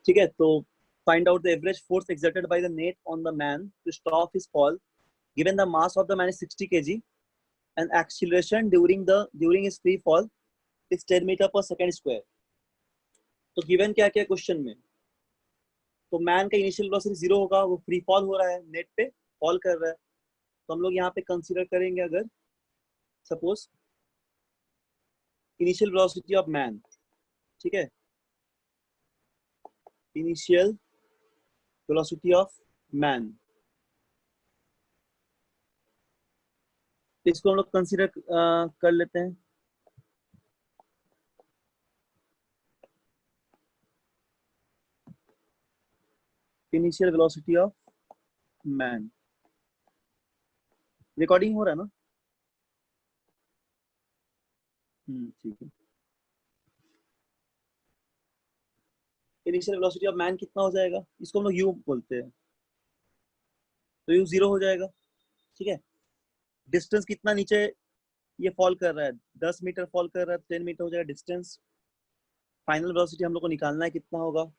ठीक है, तो find out the average force exerted by the net on the man to stop his fall given the mass of the man is 60 kg and acceleration during his free fall is 10 meter per second square। तो given क्या क्या question में, तो man का initial velocity 0 होगा, वो free fall हो रहा है, नेट पे फॉल कर रहा है, तो हम लोग यहाँ पे कंसीडर करेंगे अगर suppose initial velocity of man, ठीक है, इनिशियल वेलोसिटी ऑफ मैन, इसको हम लोग कंसीडर कर लेते हैं। Initial velocity of man, recording हो रहा है ना? ठीक है। इनिशियल वेलोसिटी ऑफ मैन कितना हो जाएगा, इसको हम लोग यू बोलते हैं, तो यू 0 हो जाएगा, ठीक है। डिस्टेंस कितना नीचे ये फॉल कर रहा है, 10 मीटर फॉल कर रहा है, 10 मीटर हो जाएगा डिस्टेंस। फाइनल वेलोसिटी हम लोग को निकालना है, कितना होगा।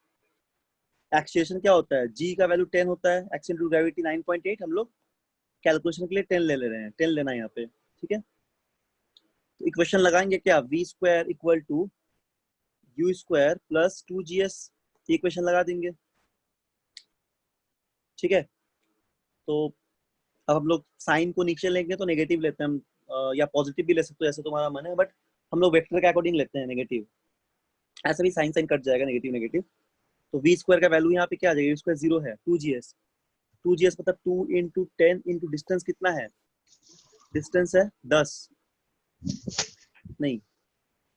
एक्सीलरेशन क्या होता है, जी का वैल्यू 10 होता है, एक्शन टू ग्रेविटी 9.8, हम लोग कैलकुलेशन के लिए 10 ले रहे हैं, 10 लेना है यहाँ पे, ठीक है। तो इक्वेशन लगाएंगे क्या, v square equal to u square plus 2gs, equation लगा देंगे, ठीक है। तो अब हम लोग साइन को नीचे लेंगे तो नेगेटिव लेते हैं हम, या पॉजिटिव भी ले सकते हो, जैसे तुम्हारा मन है, बट हम लोग वेक्टर के अकॉर्डिंग लेते हैं नेगेटिव, ऐसा भी साइन साइन कट जाएगा, नेगेटिव नेगेटिव। तो वी स्क्वायर का वैल्यू यहाँ पे क्या आ जाएगा, स्क्वायर 0 है, 2gs मतलब 2 इंटू 10 इंटू डिस्टेंस कितना है, डिस्टेंस है 10, नहीं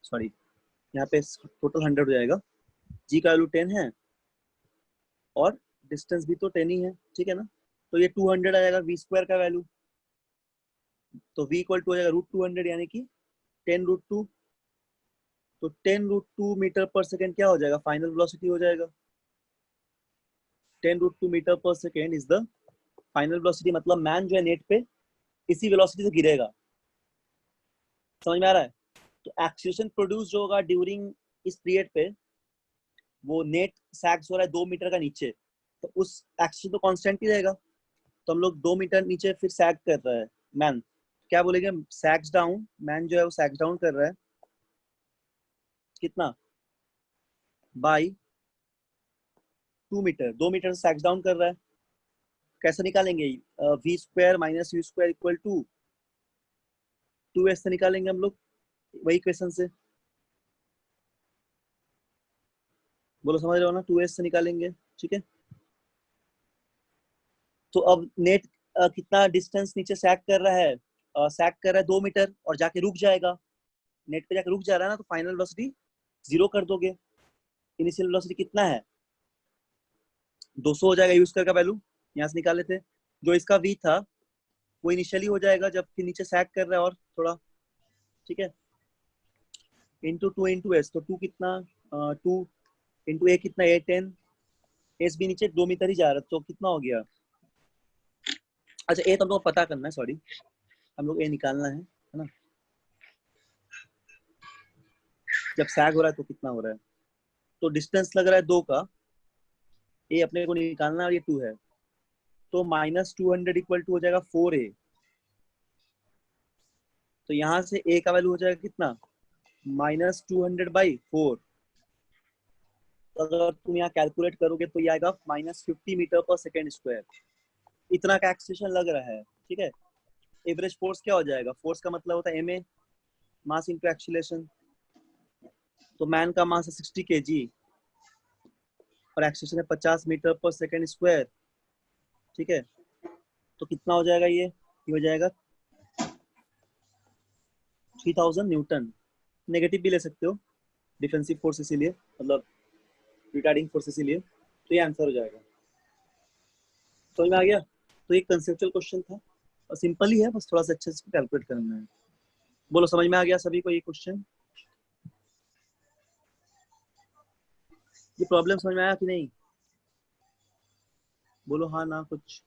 सॉरी, यहाँ पे टोटल 100 हो जाएगा, जी का वैल्यू 10 है और डिस्टेंस भी तो 10 ही है, ठीक है ना। तो ये 200 आ जाएगा वी स्क्वायर का वैल्यू, तो v इक्वल टू हो जाएगा √200 यानी कि 10√2, तो 10√2 मीटर पर सेकेंड क्या हो जाएगा, फाइनल वेलोसिटी हो जाएगा। 10√2 metre per second is the final velocity, मतलब मैन जो है नेट पे इसी वेलोसिटी से गिरेगा, समझ में आ रहा है। तो एक्सीलरेशन प्रोड्यूस जो होगा ड्यूरिंग इस पीरियड पे, वो नेट सैग्स हो रहा है 2 मीटर का नीचे, तो उस एक्सीलरेशन तो कांस्टेंट ही रहेगा, तो हम लोग 2 मीटर नीचे फिर सैग कर रहा है मैन, क्या बोलेंगे, सैग्स डाउन, मैन जो है वो सैग्स डाउन कर रहा है, कितना, बाई 2 मीटर, 2 मीटर से सैग्स डाउन कर रहा है। कैसे निकालेंगे, v square minus u square equal to 2s से निकालेंगे हम लोग, वही क्वेश्चन से, बोलो समझ रहे हो ना, 2s से निकालेंगे, ठीक है। तो अब नेट कितना डिस्टेंस नीचे सैग कर रहा है, सैग कर रहा है 2 मीटर और जाके रुक जाएगा, नेट पे जाके रुक जा रहा है ना, तो फाइनल वेलोसिटी 0 कर दोगे। इनिशियल वेलोसिटी कितना है, 200 हो जाएगा, यूज का वैल्यू यहाँ से निकाले थे, जो इसका v था वो इनिशियली हो जाएगा जब फिर नीचे सैग कर रहा है और थोड़ा, ठीक है, इंटू 2 इंटू एस, तो 2 कितना, 2 इंटू ए कितना, ए 10, एस भी नीचे 2 मीटर ही जा रहा है, तो कितना हो गया, अच्छा ए तो हम लोग पता करना है, सॉरी, हम लोग ए निकालना है ना, जब सैग हो रहा है तो कितना हो रहा है, तो डिस्टेंस लग रहा है 2 का, ए अपने को निकालना है और ये 2 है, तो -200 इक्वल टू हो जाएगा 4a, तो यहाँ से a का वैल्यू हो जाएगा कितना, -200/4, तो अगर तुम यहाँ कैलकुलेट करोगे तो ये आएगा -50 मीटर पर सेकेंड स्क्वायर, इतना का एक्सीलरेशन लग रहा है, ठीक है। एवरेज फोर्स क्या हो जाएगा, फोर्स का मतलब होता है ma, मास इंटू एक्सीलरेशन, तो मैन का मास है 60 kg और एक्सीलरेशन है 50 मीटर पर सेकेंड स्क्वायर, ठीक है। तो कितना हो जाएगा, ये हो जाएगा 3000 न्यूटन, नेगेटिव भी ले सकते हो, डिफेंसिव फोर्स इसीलिए, मतलब रिटार्डिंग फोर्स इसीलिए, तो ये आंसर हो जाएगा, समझ में आ गया। तो ये कंसेप्चुअल क्वेश्चन था और सिंपल ही है, बस थोड़ा सा अच्छे से कैलकुलेट करना है। बोलो समझ में आ गया सभी को ये क्वेश्चन, ये प्रॉब्लम समझ में आया कि नहीं, बोलो हाँ ना कुछ,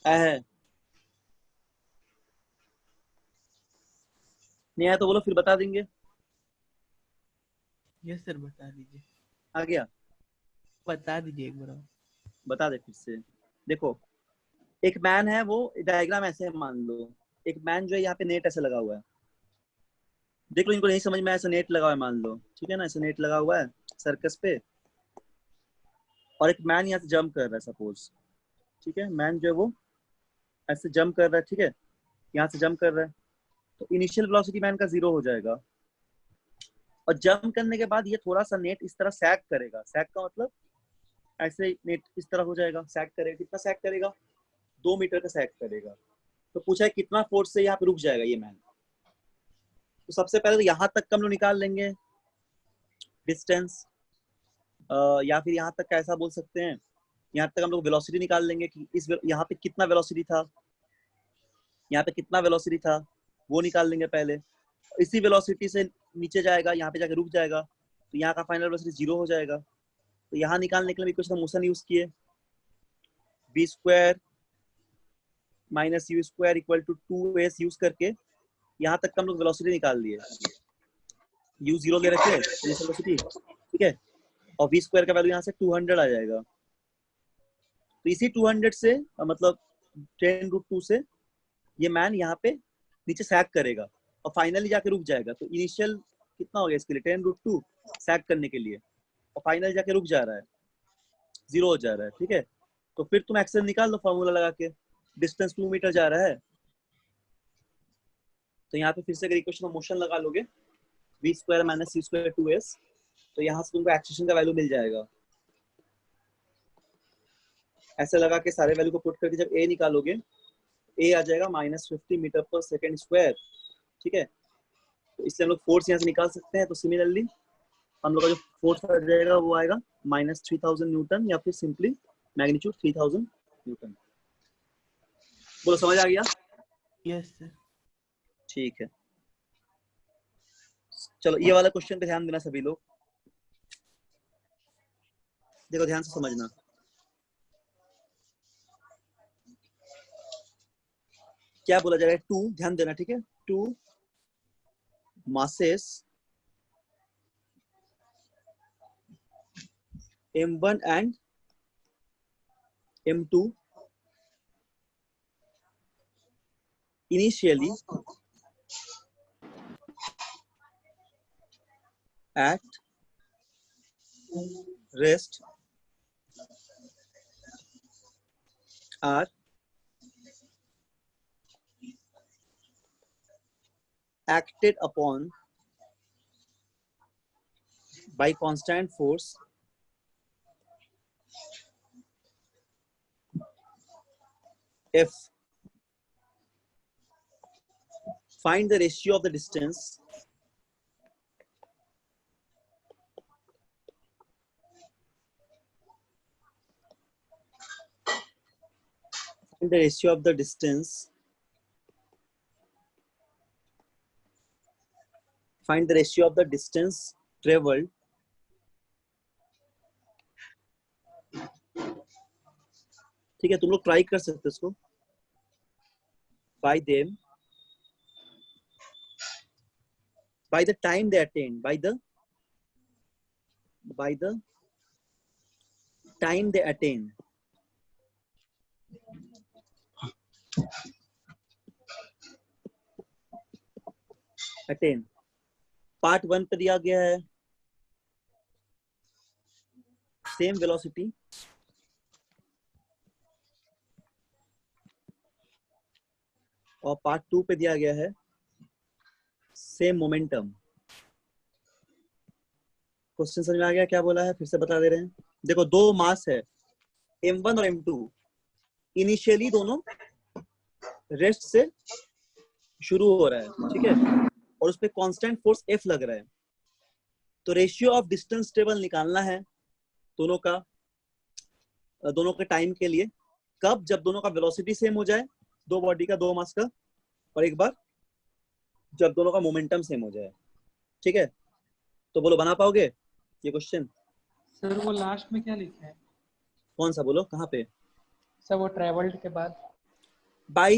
है नहीं आया तो बोलो फिर बता देंगे, यस सर, बता दीजिए। आ गया? बता दीजिए एक बार और। बता दे फिर से। देखो, एक मैन है, वो डायग्राम ऐसे है मान लो। एक मैन जो है यहाँ पे नेट ऐसे लगा हुआ है, देख लो, इनको नहीं समझ में, ऐसा नेट लगा हुआ है मान लो, ठीक है ना, ऐसे नेट लगा हुआ है सर्कस पे, और एक मैन यहाँ से जंप कर रहा है सपोज, ठीक है, मैन जो है वो ऐसे जंप कर रहा है, ठीक है, यहाँ से जंप कर रहा है, तो इनिशियल वेलोसिटी मैन का 0 हो जाएगा। और जंप करने के बाद ये थोड़ा सा नेट इस तरह सैग करेगा, सैग का मतलब ऐसे नेट इस तरह हो जाएगा, सैग करेगा, कितना सैग करेगा, 2 मीटर का सैग करेगा। तो पूछा है कितना फोर्स से यहाँ पे रुक जाएगा ये मैन। तो सबसे पहले तो यहाँ तक का हम लोग निकाल लेंगे डिस्टेंस, या फिर यहाँ तक कैसा बोल सकते हैं, यहाँ तक हम लोग वेलोसिटी निकाल लेंगे कि इस यहाँ पे कितना वेलोसिटी था, यहाँ पे कितना वेलोसिटी था वो निकाल लेंगे पहले। इसी वेलोसिटी से नीचे जाएगा, यहाँ पे जाके रुक जाएगा, तो यहाँ का फाइनल वेलोसिटी 0 हो जाएगा। तो यहाँ निकालने के लिए इक्वेशन मोशन यूज किए, v² minus u² equal to 2s use करके यहाँ तक का हम लोग वेलोसिटी निकाल लिए, u0 ले रखे इनिशियल वेलोसिटी, ठीक है, और v² का वैल्यू यहाँ से 200 आ जाएगा। तो इसी 200 से मतलब 10√2 से ये मैन यहाँ पे नीचे सैग करेगा और फाइनली जाके रुक जाएगा। तो इनिशियल कितना हो गया इसके लिए, 10√2 सैग करने के लिए, और फाइनल जाके रुक जा रहा है, 0 हो जा रहा है, ठीक है। तो फिर तुम एक्शन निकाल लो फॉर्मूला लगा के, डिस्टेंस 2 मीटर जा रहा है, तो यहाँ पे फिर से अगर इक्वेशन में मोशन लगा लोगे, v² माइनस c² 2s, तो यहाँ से तुमको एक्सेलरेशन का वैल्यू मिल जाएगा। ऐसे लगा के सारे वैल्यू को पुट करके जब a निकालोगे, a आ जाएगा -50 मीटर पर सेकेंड स्क्वायर, ठीक है। तो इसलिए हम लोग फोर्स यहाँ से निकाल सकते हैं। तो सिमिलरली हम लोग का जो फोर्स आ जाएगा वो आएगा -3000 न्यूटन, या फिर सिंपली मैग्नीट्यूड 3000 न्यूटन। बोलो समझ आ गया? Yes sir. ठीक है, चलो ये वाला क्वेश्चन पे ध्यान देना सभी लोग, देखो ध्यान से समझना। क्या बोला जा रहा है, 2, ध्यान देना, ठीक है, 2 masses m1 and m2 initially at rest are acted upon by constant force F. Find the ratio of the distance find the ratio of the distance find the ratio of the distance traveled ठीक है, तुम लोग try कर सकते हो इसको, by them, by the time they attain, by the time they attain, part 1 पे दिया गया है सेम वेलोसिटी, और पार्ट 2 पे दिया गया है सेम मोमेंटम। क्वेश्चन समझ में आ गया क्या बोला है, फिर से बता दे रहे हैं। देखो, दो मास है m1 और m2, इनिशियली दोनों रेस्ट से शुरू हो रहा है, ठीक है, और उस पे कांस्टेंट फोर्स F लग रहा है। तो रेशियो ऑफ डिस्टेंस टेबल निकालना है दोनों के टाइम के लिए, कब, जब दोनों का वेलोसिटी सेम हो जाए, दो बॉडी का, दो मास का, और एक बार जब दोनों का मोमेंटम सेम हो जाए, ठीक है। तो बोलो बना पाओगे ये क्वेश्चन? सर वो लास्ट में क्या लिखा है? कौन सा, बोलो कहाँ पे? सर वो ट्रेवल्ड के बाद by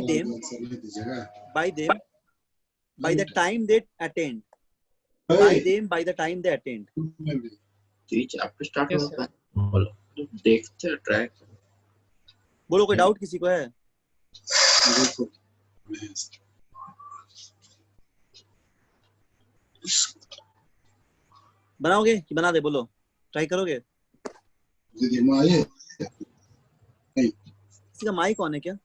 them by the time they attend, by them by the time they attend. तो ये चैप्टर स्टार्ट Yes, होता है बोलो देखते हैं ट्रैक बोलो कोई डाउट किसी को है? बनाओगे कि बना दे? बोलो ट्राई करोगे? किसी का माइक ऑन है क्या?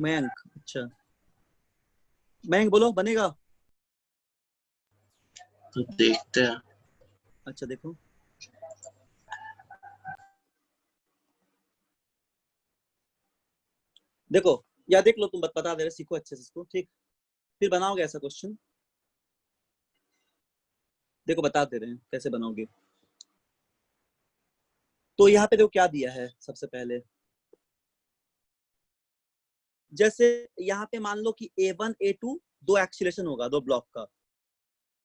मयंक, अच्छा मयंक बोलो बनेगा? तो देखते हैं अच्छा देखो देखो या देख लो, तुम बता दे रहे, सीखो अच्छे से इसको, ठीक? फिर बनाओगे ऐसा क्वेश्चन, देखो बता दे रहे हैं कैसे बनाओगे। तो यहाँ पे देखो क्या दिया है। सबसे पहले जैसे यहाँ पे मान लो कि A1 A2 दो एक्सीलरेशन होगा दो ब्लॉक का,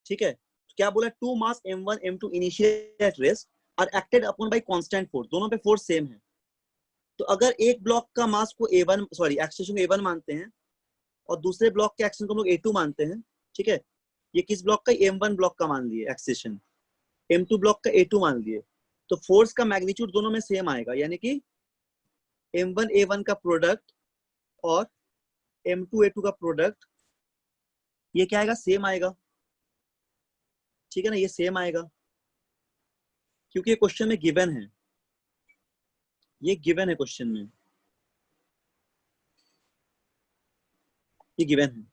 ठीक है? तो क्या बोला, two mass M1 M2 initial at rest are acted upon by constant force, दोनों पे फोर्स सेम है। तो अगर एक ब्लॉक का मास को A1 सॉरी एक्सीलरेशन को A1 मानते हैं और दूसरे ब्लॉक के एक्शन को हम लोग A2 मानते हैं, ठीक है? ये किस ब्लॉक का? M1 ब्लॉक का मान लिए एक्सीलरेशन, M2 ब्लॉक का A2 मान लिए, तो फोर्स का मैग्नीट्यूड दोनों में सेम आएगा, यानी कि M1 A1 का प्रोडक्ट और M2 A2 का प्रोडक्ट ये क्या आएगा? सेम आएगा, ठीक है ना? ये सेम आएगा क्योंकि ये क्वेश्चन में गिवन है, ये गिवन है क्वेश्चन में, ये गिवन है।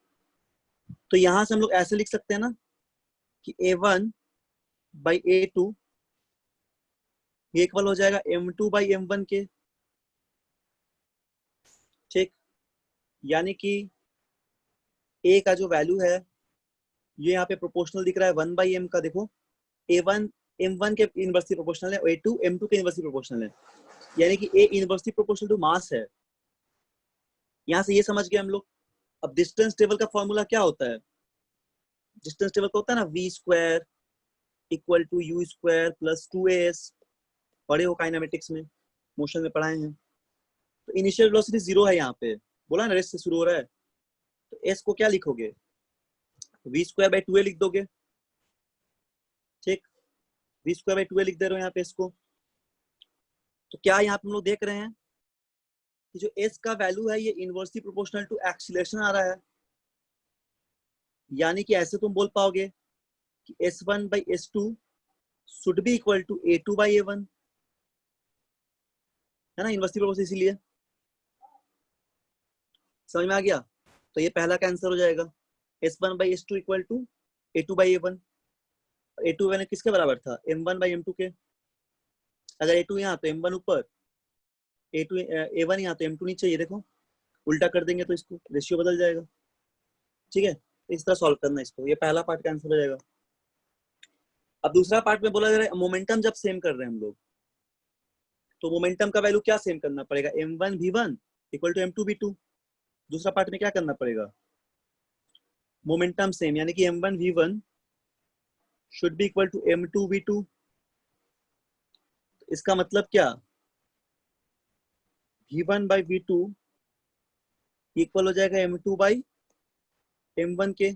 तो यहां से हम लोग ऐसे लिख सकते हैं ना कि A1 बाई A2 ये इक्वल हो जाएगा M2 बाई M1 के, ठीक? यानी कि A का जो वैल्यू है ये यहाँ पे प्रोपोर्शनल दिख रहा है 1 बाई M का। देखो A1 M1 के इनवर्सली प्रोपोर्शनल है, A2 M2 के इनवर्सली प्रोपोर्शनल है, यानी कि A inversely proportional to mass है। यहाँ से ये समझ गए हम लोग। अब डिस्टेंस टेबल का फॉर्मूला क्या होता है? डिस्टेंस टेबल का होता है ना V square equal to U square plus 2AS, पढ़े हो काइनेमेटिक्स में, मोशन में पढ़ाए हैं। तो इनिशियल वेलोसिटी 0 है, यहाँ पे बोला ना रेस्ट से शुरू हो रहा है, तो S को क्या लिखोगे? V स्क्वायर बाई 2A लिख दोगे, ठीक? V स्क्वायर बाई 2A लिख दे रहे हो यहाँ पे इसको। तो क्या यहाँ पे हम लोग देख रहे हैं कि जो S का वैल्यू है ये इनवर्सली प्रोपोर्शनल टू एक्सीलरेशन आ रहा है, यानी कि ऐसे तुम बोल पाओगे कि S1 by S2 should be equal to A2 by A1, है ना? इनवर्सली प्रोपोर्शनल, इसीलिए समझ में आ गया? तो ये पहला का आंसर हो जाएगा, S1 by S2 equal to A2 by A1। A2 A1 किसके बराबर था? M1 बाई M2 के। अगर A2 यहाँ तो M1 ऊपर, A2 A1 यहाँ तो M2 नीचे। ये देखो उल्टा कर देंगे तो इसको रेशियो बदल जाएगा, ठीक है? इस तरह सॉल्व करना इसको, ये पहला पार्ट का आंसर हो जाएगा। अब दूसरा पार्ट में बोला जा रहा है मोमेंटम जब सेम कर रहे हैं हम लोग, तो मोमेंटम का वैल्यू क्या सेम करना पड़ेगा? M1 V1 equal to M2 V2। दूसरा पार्ट में क्या करना पड़ेगा? मोमेंटम सेम, यानी कि M1 V1 should be equal to M2 V2। इसका मतलब क्या? V1 बाई V2 इक्वल हो जाएगा M2 बाई M1 के।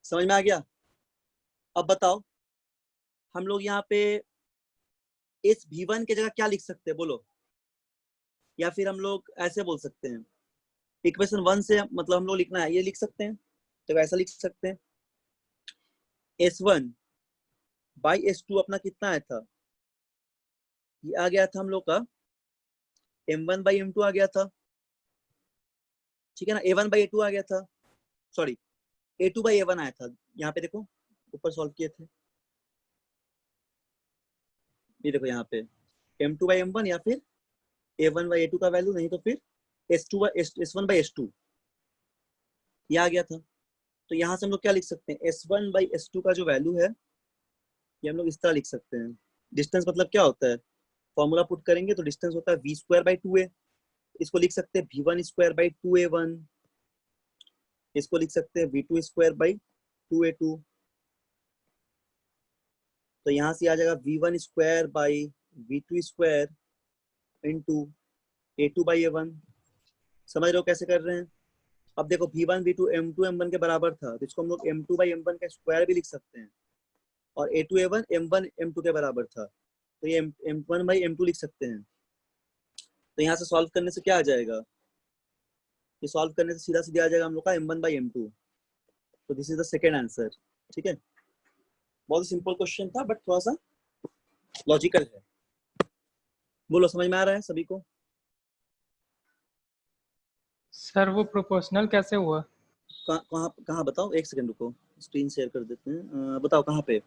समझ में आ गया? अब बताओ हम लोग यहाँ पे इस V1 की जगह क्या लिख सकते हैं बोलो? या फिर हम लोग ऐसे बोल सकते हैं, इक्वेशन 1 से मतलब हम लोग लिखना है, ये लिख सकते हैं, तो ऐसा लिख सकते हैं S1 बाई S2 अपना कितना आया था? ये आ गया था हम लोग का M1 बाई M2 आ गया था, ठीक है ना? A1 बाई A2 आ गया था, सॉरी A2 बाई A1 आया था। यहाँ पे देखो ऊपर सॉल्व किए थे, ये देखो यहाँ पे M2 बाई M1 या फिर A1 बाई A2 का वैल्यू, नहीं तो फिर S1 बाई S2 ये आ गया था। तो यहाँ से हम लोग क्या लिख सकते हैं? S1 बाई S2 का जो वैल्यू है ये हम लोग इस तरह लिख सकते हैं। डिस्टेंस मतलब क्या होता है? फॉर्मूला पुट करेंगे तो डिस्टेंस होता है V स्क्वायर बाई 2A। इसको लिख सकते हैं V1 स्क्वायर बाई 2A1, इसको लिख सकते हैं V2 स्क्वायर बाई 2A2। तो यहाँ से आ जाएगा V1 square by V2 square into A2 by A1। समझ रहे हो कैसे कर रहे हैं? अब देखो V1 V2 M2 M1 के बराबर था, तो इसको हम लोग M2 by M1 का स्क्वायर भी लिख सकते हैं, और A2 A1 M1 M2 के बराबर था, तो ये M1 by M2 लिख सकते हैं। तो यहाँ से सॉल्व करने से क्या आ जाएगा? ये सॉल्व करने से सीधा सीधा आ जाएगा हम लोग का M1 by M2। तो this is the second answer. ठीक है, बहुत सिंपल क्वेश्चन था बट थोड़ा सा लॉजिकल है। बोलो, समझ में आ रहा है सभी को? सर वो प्रोपोर्शनल कैसे हुआ? कहाँ बताओ, एक सेकंड रुको, स्क्रीन शेयर कर देते हैं। बताओ कहाँ पे,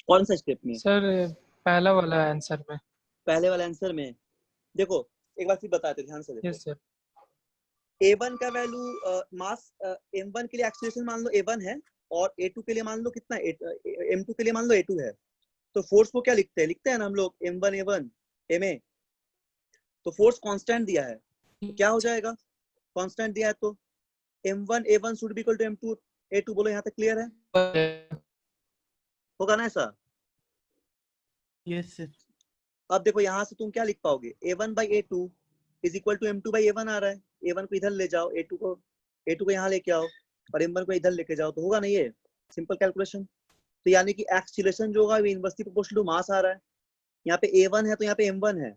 कौन सा स्टेप में? सर पहला वाला आंसर में। पहले वाले आंसर में। देखो एक बार फिर बताते, ध्यान से देखो। Yes sir. A1 का वैल्यू मास M1 के लिए एक्सीलरेशन मान लो A1 है, और A2 के लिए मान लो कितना, M2 के लिए मान लो A2 है। तो फोर्स को क्या लिखते हैं ना हम लोग, M1 A1 MA। तो फोर्स कांस्टेंट दिया है, तो क्या हो जाएगा? कांस्टेंट दिया है तो M1 A1 should be equal to M2 A2। बोलो यहाँ तक क्लियर है? होगा ना ऐसा? Yes sir. अब देखो यहाँ से तुम क्या लिख पाओगे, A1 by A2 is equal to M2 by A1 आ रहा है। A1 को इधर ले जाओ, A2 को यहाँ लेके आओ, और M1 को इधर लेके जाओ, तो होगा ना ये सिंपल कैलकुलेशन। तो यानी कि एक्सीलरेशन जो होगा वो इनवर्सली प्रोपोर्शनल टू मास आ रहा है। यहाँ पे A1 है तो यहाँ पे M1 है,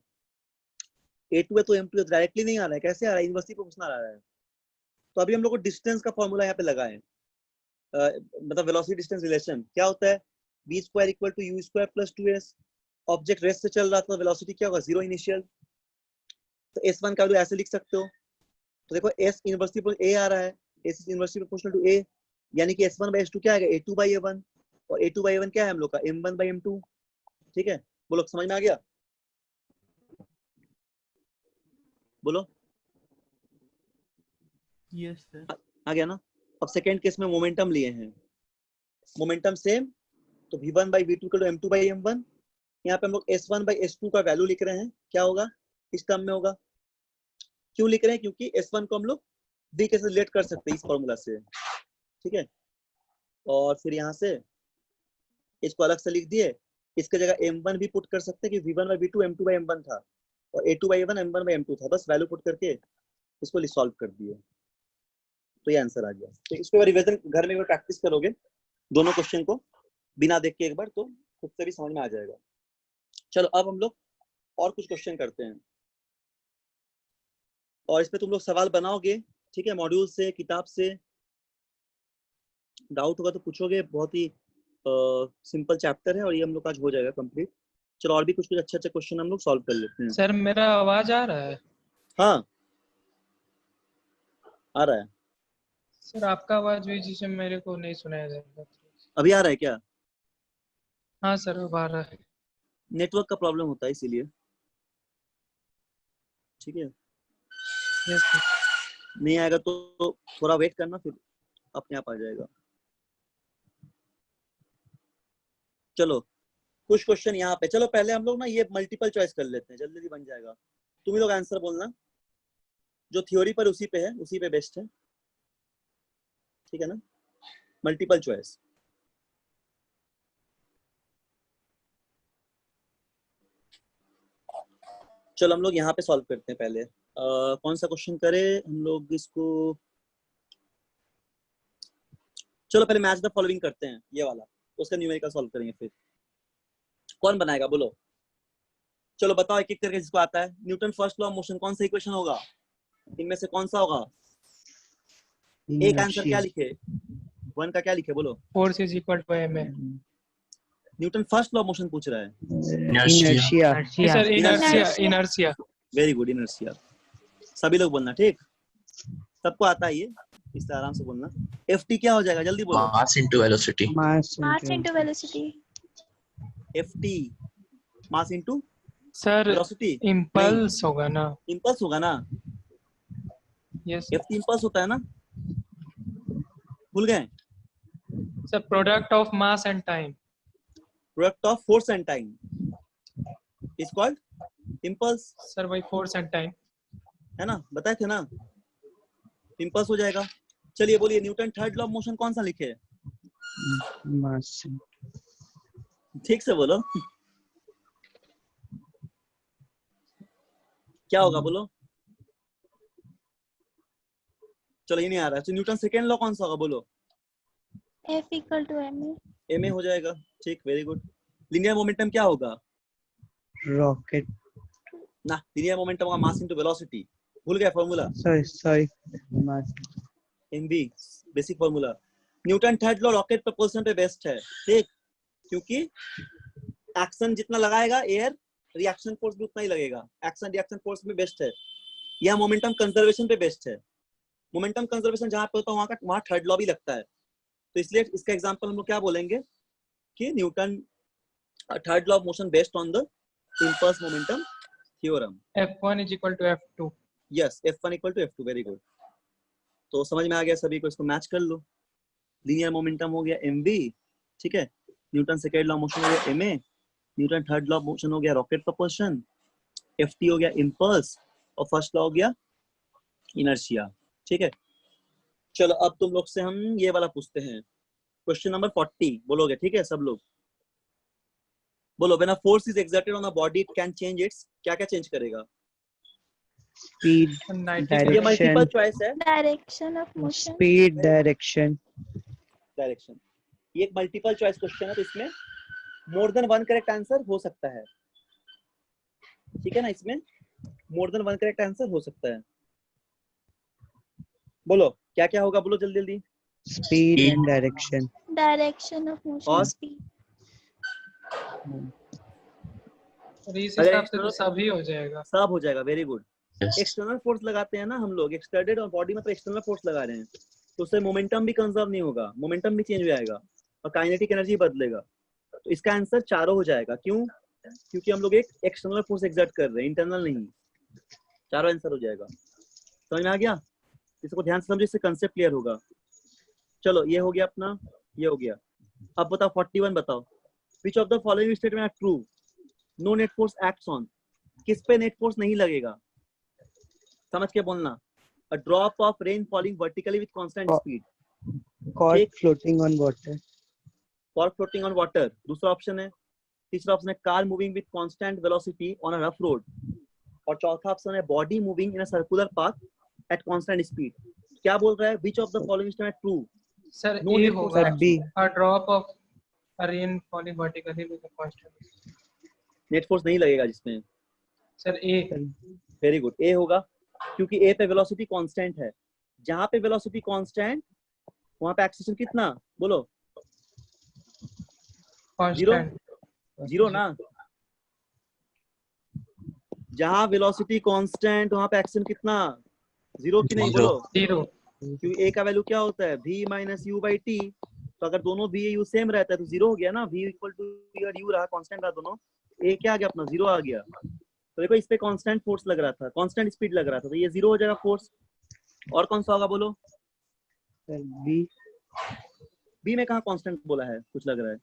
A2 है तो M2 डायरेक्टली नहीं आ रहा है, कैसे आ रहा है? इनवर्सली प्रोपोर्शनल आ रहा है। तो अभी हम लोग को डिस्टेंस का फॉर्मूला यहाँ पे लगाए, मतलब वेलोसिटी डिस्टेंस रिलेशन क्या होता है, v square equal to u square plus 2s। Object rest से चल रहा था, वेलोसिटी क्या होगा, 0 इनिशियल। तो S1 का वैल्यू ऐसे लिख सकते हो। तो देखो S इनवर्सली A आ रहा है, S is inversely proportional to A, यानी कि S1 by S2 क्या आएगा, A2 by A1, और A2 by A1 क्या है हम लोग का, M1 by M2। ठीक है, बोलो समझ में आ गया? बोलो यस सर। आ गया ना? अब सेकेंड केस में मोमेंटम लिए हैं, मोमेंटम सेम, तो V1 by V2 equal to M2 by M1। यहाँ पे हम लोग S1 by S2 का वैल्यू लिख रहे हैं, क्या होगा इस टर्म में होगा। क्यों लिख रहे हैं? क्योंकि S1 को हम लोग V के साथ रिलेट कर सकते हैं इस फॉर्मूला से। ठीक है, और फिर यहाँ से इसको अलग से लिख दिए, इसके जगह M1 भी पुट कर सकते हैं कि V1 by V2 M2 by M1 था, और A2 by A1 M1 by M2 था, बस वैल्यू पुट करके इसको सॉल्व कर दिए, तो ये आंसर आ गया। तो इसको रिवीजन घर में प्रैक्टिस करोगे दोनों क्वेश्चन को बिना देख के एक बार, तो खुद से भी समझ में आ जाएगा। चलो अब हम लोग और कुछ क्वेश्चन करते हैं, और इस पे तुम लोग सवाल बनाओगे। ठीक है, मॉड्यूल से, किताब से, डाउट होगा तो पूछोगे। बहुत ही सिंपल चैप्टर है, और ये हम लोग आज हो जाएगा कंप्लीट। चलो और भी कुछ कुछ अच्छे अच्छे क्वेश्चन हम लोग सॉल्व कर लेते हैं। सर मेरा आवाज आ रहा है? हाँ आ रहा है। सर आपका आवाज भी जिसे मेरे को नहीं सुनाया जाएगा। अभी आ रहा है क्या? हाँ सर अब आ रहा है। नेटवर्क का प्रॉब्लम होता है इसीलिए। ठीक है, यस सर। नहीं आएगा तो थोड़ा वेट करना, फिर अपने आप आ जाएगा। चलो कुछ क्वेश्चन यहाँ पे, चलो पहले हम लोग ना ये मल्टीपल चॉइस कर लेते हैं, जल्दी जल्दी बन जाएगा। तुम ही लोग आंसर बोलना, जो थ्योरी पर उसी पे है, उसी पे बेस्ट है। ठीक है ना, मल्टीपल चॉइस। चलो हम लोग यहाँ पे सॉल्व करते हैं पहले। कौन सा क्वेश्चन करें हम लोग इसको? चलो पहले मैच द फॉलोइंग करते हैं, ये वाला, उसका न्यूमेरिकल सॉल्व करेंगे फिर। कौन बनाएगा बोलो? चलो बताओ एक एक करके जिसको आता है। Newton first law of motion, कौन सा इक्वेशन होगा इनमें से, कौन सा होगा? एक आंसर क्या लिखे, वन का क्या लिखे बोलो? Force is equal to ma। Newton first law of motion पूछ रहा है। Inertia. Sir inertia. Inertia. Very good, inertia. सभी लोग बोलना, ठीक? सबको आता है ये, इससे आराम से बोलना। ft क्या हो जाएगा, जल्दी बोलो। Mass into velocity. Mass into velocity. ft mass into sir velocity, impulse होगा ना? इंपल्स होगा ना। यस ft इंपल्स होता है ना, भूल गए? Sir. Product of mass and time. Product of force and time is called impulse, sir वही फोर्स एंड टाइम है ना, बताए थे ना, इंपल्स हो जाएगा। चलिए बोलिए, Newton third law of motion कौन सा लिखे? mass. ठीक से बोलो, क्या होगा बोलो? चलो ये नहीं आ रहा है, तो न्यूटन सेकेंड लॉ कौन सा होगा बोलो? F equal to ma. ma हो जाएगा, ठीक, वेरी गुड। लीनियर मोमेंटम क्या होगा Rocket. ना? लीनियर मोमेंटम होगा मास इनटू वेलोसिटी, भूल गया formula? Sorry. Mass. Mv, basic formula. Newton third law rocket propulsion पे बेस्ट है, ठीक, क्योंकि एक्शन जितना लगाएगा एयर, रिएक्शन फोर्स भी उतना ही लगेगा, एक्शन रिएक्शन फोर्स में बेस्ट है। यह मोमेंटम कंजर्वेशन पे बेस्ट है। मोमेंटम कंजर्वेशन जहां पे होता है वहां थर्ड लॉ भी लगता है, तो इसलिए इसका एग्जांपल हम लोग क्या बोलेंगे कि Newton third law of motion based on the impulse momentum theorem. F1 is equal to F2. Yes, F1 equal to F2, very good. तो समझ में आ गया सभी को, इसको मैच कर लो। लीनियर मोमेंटम हो गया mv, ठीक है, Newton second law of motion हो गया ma, Newton third law of motion हो गया रॉकेट प्रपोल्शन, ft हो गया इम्पल्स, और फर्स्ट लॉ हो गया इनर्शिया, ठीक है। चलो अब तुम लोग से हम ये वाला पूछते हैं, क्वेश्चन नंबर 40 बोलोगे, ठीक है सब लोग? बोलो, when a force is exerted on a body it can change it's, क्या क्या चेंज करेगा? Speed. 90 ये मल्टीपल Direction. चॉइस है, Direction of motion. Very Speed. good. Direction. Direction, ये एक मल्टीपल चॉइस क्वेश्चन है, तो इसमें more than one correct answer हो सकता है, ठीक है ना, इसमें more than one correct answer हो सकता है। बोलो क्या क्या होगा, बोलो जल्दी जल्दी। Speed and direction. Direction of motion. और? Speed. और इस अगर हिसाब से तो external- सभी हो जाएगा। सब हो जाएगा, very good. Yes. External force लगाते हैं ना हम लोग, एक्सटर्डेड और बॉडी में तो एक्सटर्नल फोर्स लगा रहे हैं, तो उससे मोमेंटम भी कंजर्व नहीं होगा, मोमेंटम भी चेंज हो जाएगा और काइनेटिक एनर्जी बदलेगा। तो इसका आंसर चारों हो जाएगा, क्यों? क्योंकि हम लोग एक एक्सटर्नल फोर्स एक्सर्ट कर रहे हैं, इंटरनल नहीं। चारों आंसर हो जाएगा, समझ में आ गया? इसको ध्यान से समझो, इससे कंसेप्ट क्लियर होगा। चलो ये हो गया अपना, ये हो गया। अब बताओ 41 बताओ, which of the following statement are true? No net force acts on, किस पे नेट फोर्स नहीं लगेगा? समझ के बोलना। A drop of rain falling vertically with constant speed, Cork floating on water. For floating on water, दूसरा option है। तीसरा ऑप्शन है car moving with constant velocity on a rough road, और चौथा ऑप्शन है body moving in a circular path at constant speed. क्या बोल रहा है, विच of the following statement true? Sir No A net force होगा, acts B. a drop of a rain falling vertically with a constant। Net force नहीं लगेगा जिसमें। Sir ए। Very good, ए होगा, क्योंकि ए पे वेलोसिटी कांस्टेंट है। जहां पे वेलोसिटी कांस्टेंट वहां पे एक्सेलरेशन कितना, बोलो? कांस्टेंट। जीरो ना। जहां वेलोसिटी कांस्टेंट वहां पे एक्शन कितना, जीरो की नहीं, Zero. बोलो? जीरो। क्योंकि ए का वैल्यू क्या होता है, v minus you by T, तो अगर दोनों v u सेम रहता है तो जीरो हो गया ना, v इक्वल टू u रहा, कांस्टेंट रहा दोनों, ए क्या आ गया अपना, जीरो आ गया। तो देखो इस पे कांस्टेंट फोर्स लग रहा था, कांस्टेंट स्पीड लग रहा था, तो ये जीरो हो जाएगा फोर्स। और कौन सा होगा बोलो? B. बी में कहा कांस्टेंट बोला है, कुछ लग रहा है।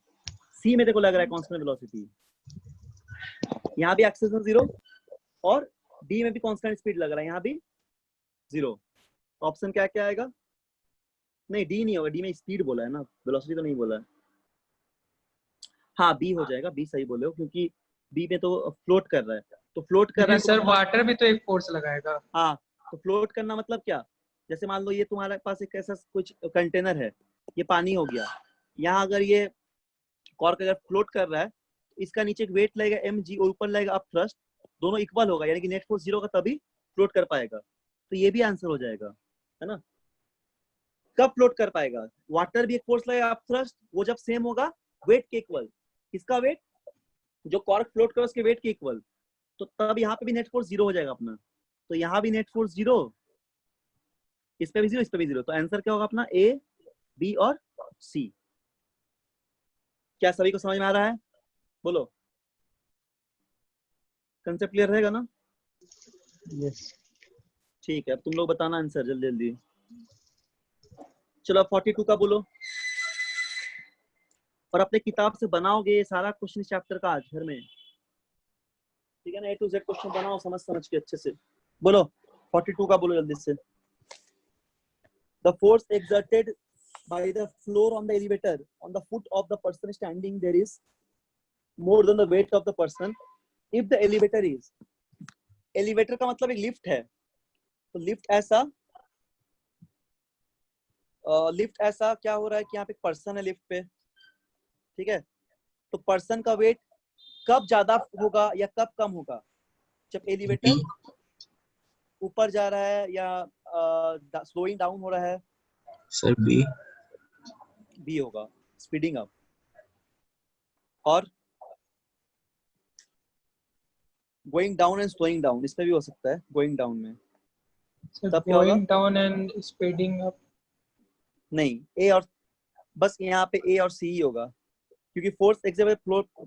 सी में देखो लग रहा है कांस्टेंट वेलोसिटी, यहाँ भी एक्सेलरेशन जीरो, और डी में भी कांस्टेंट स्पीड लग रहा है, यहाँ भी जीरो। ऑप्शन क्या क्या आएगा? नहीं डी नहीं होगा, डी में स्पीड बोला है ना, वेलोसिटी तो नहीं बोला है। हाँ बी हो जाएगा, बी सही बोले हो, क्योंकि बी में तो फ्लोट कर रहा है, तो फ्लोट कर रहा है लेकिन सर तो वाटर भी तो एक फोर्स लगाएगा। हाँ, तो फ्लोट करना मतलब क्या? जैसे मान लो ये तुम्हारे पास एक ऐसा कुछ कंटेनर है, ये पानी हो गया, यहाँ अगर ये कॉर्क अगर फ्लोट कर रहा है, इसका नीचे एक वेट लगेगा mg और ऊपर लगेगा अप थ्रस्ट, दोनों इक्वल होगा, यानी कि नेट फोर्स जीरो का तभी फ्लोट कर पाएगा, तो ये भी आंसर हो जाएगा, है ना? कब फ्लोट कर पाएगा? वाटर भी एक फोर्स लगेगा अप थ्रस्ट, वो जब सेम होगा वेट के इक्वल, किसका वेट? जो कॉर्क फ्लोट कर उसके वेट के इक्वल, तो तब यहाँ पे भी नेट फोर्स जीरो हो जाएगा अपना, तो यहाँ भी नेट फोर्स जीरो, इस पे भी जीरो, इस पे भी जीरो, तो आंसर क्या होगा अपना, ए, बी और सी। क्या सभी को समझ में आ रहा है? बोलो, कंसेप्ट क्लियर रहेगा ना? Yes. ठीक है, अब तुम लोग बताना आंसर जल्दी जल्दी। चलो 42 का बोलो, और अपने किताब से बनाओगे ये सारा क्वेश्चन इस चैप्टर का आज घर में, ठीक है ना? A to Z क्वेश्चन बनाओ समझ समझ के अच्छे से। बोलो 42 का बोलो जल्दी से। The force exerted by the floor on the elevator on the foot of the person standing there is more than the weight of the person if the elevator is, elevator का मतलब एक लिफ्ट है, तो lift ऐसा lift ऐसा क्या हो रहा है कि यहाँ पे एक पर्सन है लिफ्ट पे, ठीक है, तो पर्सन का वेट कब ज्यादा होगा या कब कम होगा? जब एलिवेटर B. ऊपर जा रहा है या स्लोइंग डाउन हो रहा है? Sir, B. बी होगा, स्पीडिंग अप। और going down and slowing down, इसमें भी हो सकता है गोइंग डाउन में। Sir, तब क्या होगा? going down and speeding up. नहीं, ए और बस यहाँ पे ए और सी ही होगा, क्योंकि force exerted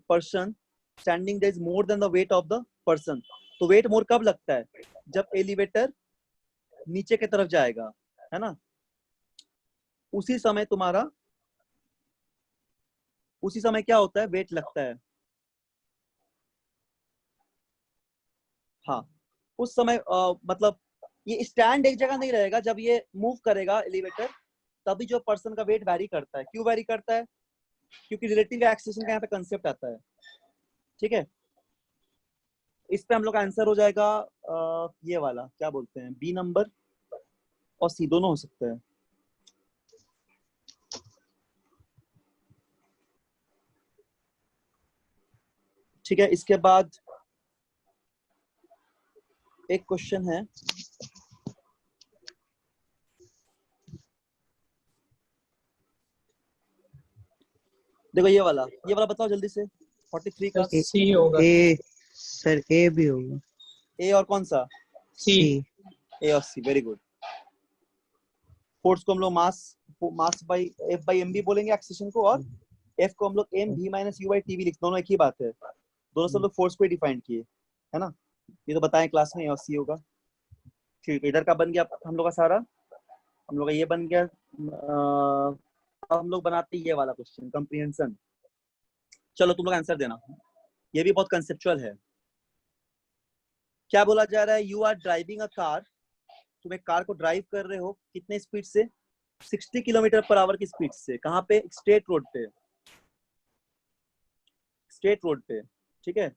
person standing there is more than the weight of the person. तो वेट मोर कब लगता है? जब एलिवेटर नीचे की तरफ जाएगा, है ना, उसी समय क्या होता है? वेट लगता है। हाँ, उस समय मतलब ये स्टैंड एक जगह नहीं रहेगा, जब ये मूव करेगा एलिवेटर तभी जो पर्सन का वेट वैरी करता है। क्यों वैरी करता है? क्योंकि रिलेटिव एक्सेलरेशन का यहाँ पे कंसेप्ट आता है, ठीक है। इस पे हम लोग का आंसर हो जाएगा ये वाला, क्या बोलते हैं, बी नंबर और सी दोनों हो सकते हैं। ठीक है, इसके बाद एक क्वेश्चन है, देखो ये वाला बताओ जल्दी से। 43 का Sir, C होगा। ए सर ए भी होगा। ए और कौन सा? C. ए और सी, वेरी गुड। फोर्स को हम लोग mass by F by M भी बोलेंगे एक्सेलरेशन को, और एफ को हम लोग एम भी माइनस यू बाई टी भी लिख, दोनों एक ही बात है, दोनों सब लोग फोर्स को ही डिफाइन किए, है ना। ये तो बताएं क्लास में, ए और सी होगा। ठीक, इधर का बन गया हम लोग का सारा, हम लोग का ये बन गया। अब हम लोग बनाते हैं ये वाला क्वेश्चन, कंप्रीहेंशन। चलो तुम लोग आंसर देना, ये भी बहुत कंसेप्चुअल है। क्या बोला जा रहा है? You are driving a car, तुम एक कार को ड्राइव कर रहे हो, कितने स्पीड से? 60 किलोमीटर पर आवर की स्पीड से। कहाँ पे? स्टेट रोड पे, स्टेट रोड पे, ठीक है।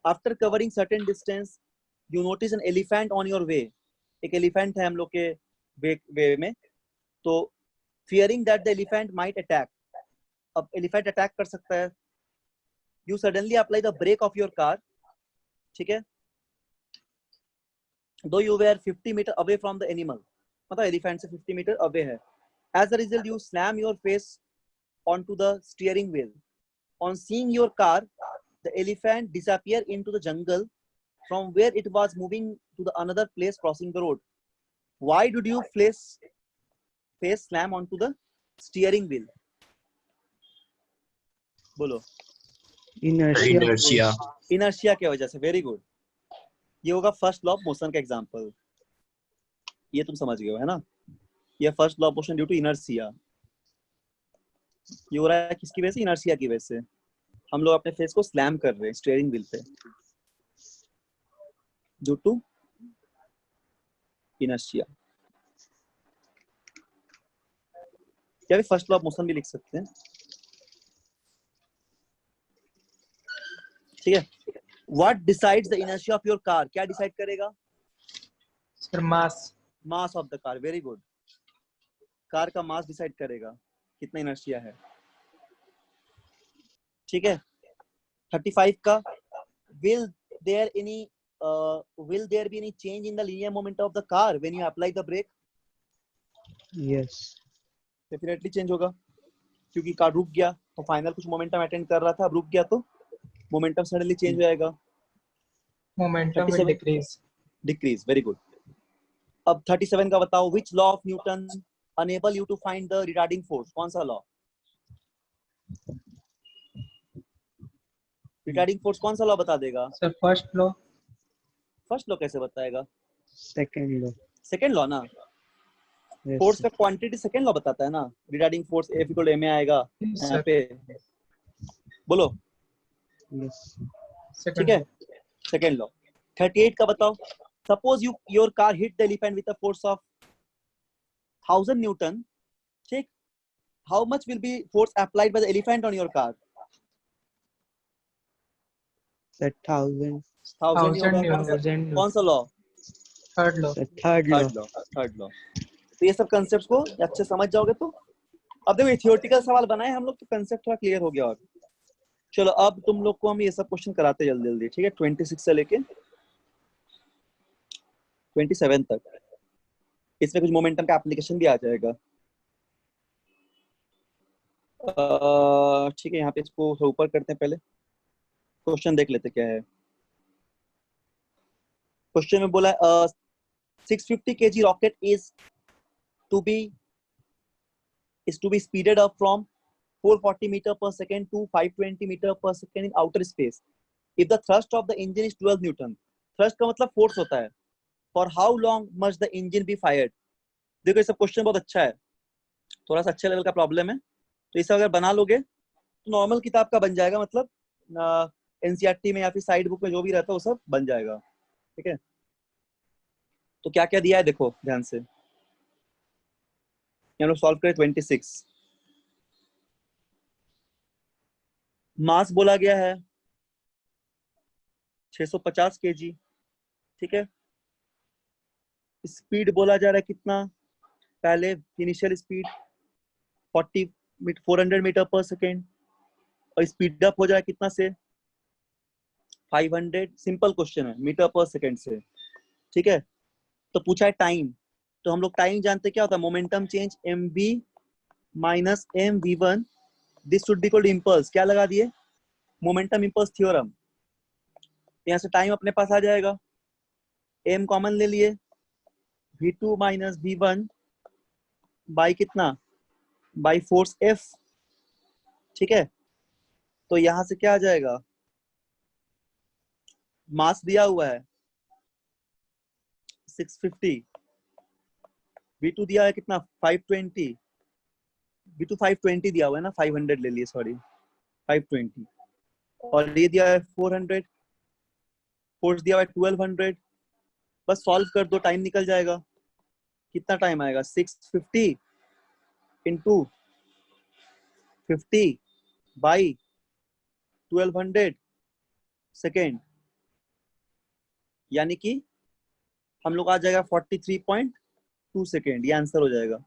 After covering certain distance you notice an elephant on your way, एक एलिफेंट है हम लोग के वे में, तो fearing that the elephant might attack, अब एलिफेंट अटैक कर सकता है। You suddenly apply the brake of your car, ठीक है, though you were 50 metre away from the animal, मतलब एलिफेंट से 50 मीटर अवे है। As a result you slam your face onto the steering wheel. On seeing your car, the elephant disappeared into the jungle from where it was moving to the another place crossing the road. Why did you face slam onto the steering wheel? बोलो। Inertia. Inertia की वजह से, very good. ये होगा first law of motion का example, ये तुम समझ गए हो, है ना। ये first law of motion due to inertia. ये हो रहा है किसकी वजह से? इनर्शिया की वजह से। हम लोग अपने फेस को स्लैम कर रहे हैं स्टीयरिंग व्हील पे ड्यू टू इनर्शिया। क्या भी फर्स्ट लॉ ऑफ मोशन भी लिख सकते हैं, ठीक है। What decides the inertia of your car? क्या डिसाइड करेगा? Sir, mass. Mass of the car, very good. Car का मास डिसाइड करेगा कितना इनर्शिया है, ठीक है। 35 का, will there be any change in the linear momentum of the car when you apply the brake? Yes definitely change होगा, क्योंकि car रुक गया तो फाइनल कुछ मोमेंटम अटेंड कर रहा था, अब रुक गया तो मोमेंटम सडनली चेंज हो जाएगा। Momentum will 37 decrease. Decrease, very good. अब 37 का बताओ, which law of Newton enable you to find the retarding force? कौन सा लॉ? रिटार्डिंग फोर्स कौन सा लॉ बता देगा? Sir, first law. First law कैसे बताएगा? सेकंड लो सेकंड लॉ ना, फोर्स का क्वांटिटी सेकंड लॉ बताता है ना। Retarding force F equal to ma आएगा Yes, यहाँ sir. पे, बोलो, यस Second ठीक है। law. Second law. 38 का बताओ, suppose your car hit the elephant with a force of 1000 newton, ठीक, how much will be force applied by the elephant on your car? 1000 1000 ही होगा। कौन सा law? Third law. Third law. Third law. तो ये सब कंसेप्ट को अच्छे समझ जाओगे तो अब देखो ये थियोरेटिकल सवाल बनाए हम लोग तो कंसेप्ट थोड़ा क्लियर हो गया। और चलो अब तुम लोग को हम ये सब क्वेश्चन कराते जल्दी जल्दी, ठीक है? 26 से लेके 27 तक। इसमें कुछ मोमेंटम का एप्लीकेशन भी आ जाएगा। ठीक है, यहाँ पे इसको ऊपर करते हैं। पहले क्वेश्चन देख लेते क्या है। क्वेश्चन में बोला 650 kg rocket to be speeded up from 440 meter per second to 520 meter per second in outer space. If the thrust of the engine is 12 Newton, thrust का मतलब फोर्स होता है। For how long must the engine be fired? देखो ये सब question बहुत अच्छा है, थोड़ा सा अच्छे लेवल का प्रॉब्लम है। तो इसे अगर बना लोगे तो नॉर्मल किताब का बन जाएगा, मतलब एनसीईआरटी में या फिर साइड बुक में जो भी रहता है वो सब बन जाएगा। ठीक है, तो क्या क्या दिया है देखो ध्यान से। हम लोग सॉल्व करें 26। मास बोला गया है 650 kg, ठीक है। स्पीड बोला जा रहा है कितना, पहले initial speed 400 metre per second, और स्पीड अप हो जाए कितना से 500। सिंपल क्वेश्चन है, मीटर पर सेकेंड से, ठीक है। तो पूछा है टाइम, तो हम लोग टाइम जानते क्या होता है, momentum change mv minus mv1 this should be equal to impulse. क्या लगा दिए, मोमेंटम इंपल्स थ्योरम। यहाँ से टाइम अपने पास आ जाएगा, m कॉमन ले लिए, v2 माइनस v1 बाई कितना, बाई फोर्स f, ठीक है। तो यहां से क्या आ जाएगा, मास दिया हुआ है 650, v2 दिया है कितना 520, v2 520 दिया हुआ है ना, 500 ले लिए सॉरी 520, और ये दिया है 400, फोर्स दिया हुआ है 1200। बस सॉल्व कर दो, टाइम निकल जाएगा। कितना टाइम आएगा, 650 इंटू 50 बाई 1200 सेकेंड, यानी कि हम लोग आ जाएगा 43.2 सेकेंड। ये आंसर हो जाएगा,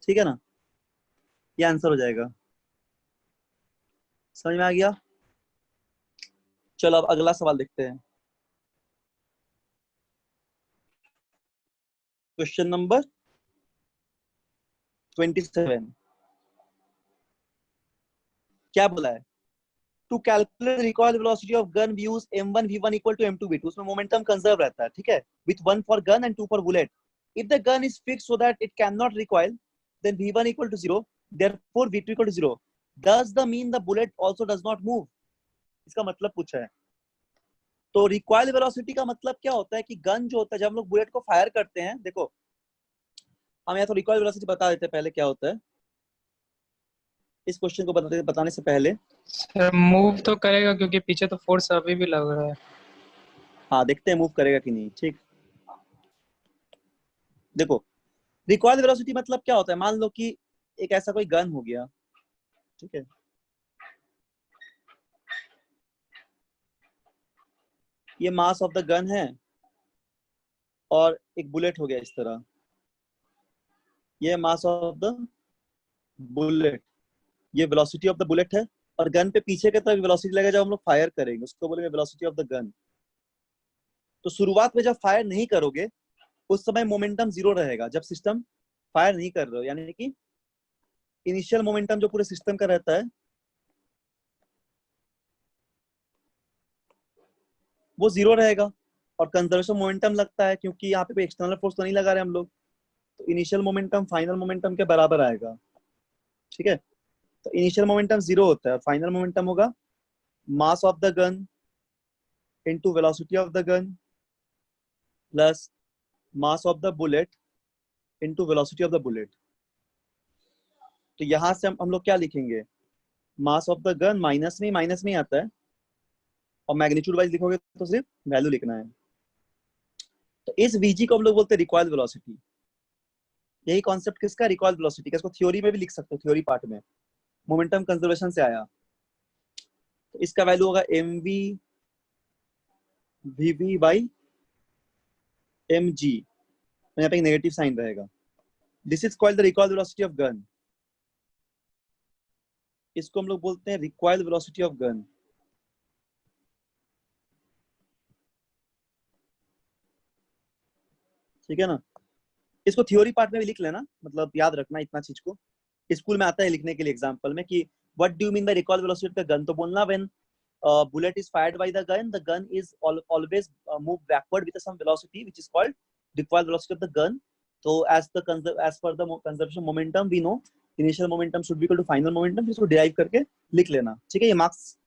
ठीक है ना, ये आंसर हो जाएगा। समझ में आ गया। चलो अब अगला सवाल देखते हैं। Question number 27। क्या बोला है, to calculate recoil velocity of gun we use m1 v1 equal to m2 v2। उसमें मोमेंटम कंजर्व रहता है, ठीक है, with 1 for gun and 2 for bullet. If the gun is fixed so that it can not recoil, then v1 equal to 0, therefore v2 equal to 0. Does the mean the bullet also does not move? इसका मतलब पूछा है। तो recoil velocity का मतलब क्या होता है कि गन जो होता है, जब हम लोग बुलेट को फायर करते हैं, देखो हम यहाँ तो रिकॉइल वेलोसिटी बता देते हैं पहले क्या होता है। इस क्वेश्चन को बताने से पहले सर मूव तो करेगा क्योंकि पीछे तो फोर्स अभी भी लग रहा है। हाँ देखते हैं मूव करेगा कि नहीं। ठीक, देखो रिकॉइल वेलोसिटी मतलब क्या होता है, मान लो कि एक ऐसा कोई गन हो गया, ठीक है, ये मास ऑफ द गन है और एक बुलेट हो गया इस तरह, ये मास ऑफ द बुलेट, ये वेलोसिटी ऑफ द बुलेट है, और गन पे पीछे की तरफ वेलोसिटी लगेगा जब हम लोग फायर करेंगे, उसको बोलेंगे वेलोसिटी ऑफ द गन। तो शुरुआत में जब फायर नहीं करोगे उस समय मोमेंटम जीरो रहेगा, जब सिस्टम फायर नहीं कर रहे हो, यानी कि इनिशियल मोमेंटम जो पूरे सिस्टम का रहता है वो जीरो रहेगा, और कंजर्वेशन मोमेंटम लगता है क्योंकि यहाँ पे कोई एक्सटर्नल फोर्स तो नहीं लगा रहे हम लोग, तो इनिशियल मोमेंटम फाइनल मोमेंटम के बराबर आएगा, ठीक है। तो इनिशियल मोमेंटम जीरो होता है, फाइनल मोमेंटम होगा mass of the gun into velocity of the gun plus mass of the bullet into velocity of the bullet. तो यहां से हम लोग क्या लिखेंगे, mass of the gun minus में ही आता है, और मैग्नीट्यूड वाइज लिखोगे तो सिर्फ वैल्यू लिखना है। तो इस वीजी को हम लोग बोलते हैं रिकॉइल वेलोसिटी। यही कॉन्सेप्ट किसका, रिकॉइल वेलोसिटी का। इसको थ्योरी में भी लिख सकते हो, थ्योरी पार्ट में मोमेंटम कंजर्वेशन से आया। तो इसका वैल्यू होगा mv vv बाई mg, तो यहाँ पे एक नेगेटिव साइन रहेगा। This is called the recoil velocity of gun. इसको हम लोग बोलते हैं रिकॉइल वेलोसिटी ऑफ गन। ठीक है ना। इसको थ्योरी पार्ट में भी लिख लेना, मतलब याद रखना इतना चीज को, स्कूल में आता है लिखने के लिए एग्जांपल में कि what do you mean by recoil velocity of the gun, तो बोलना when bullet is fired by the gun is always move backward with some velocity which is called recoil velocity of the gun. So as per the conservation momentum we know initial momentum should be equal to final momentum, इसको derive करके लिख लेना। ठीक है, ये marks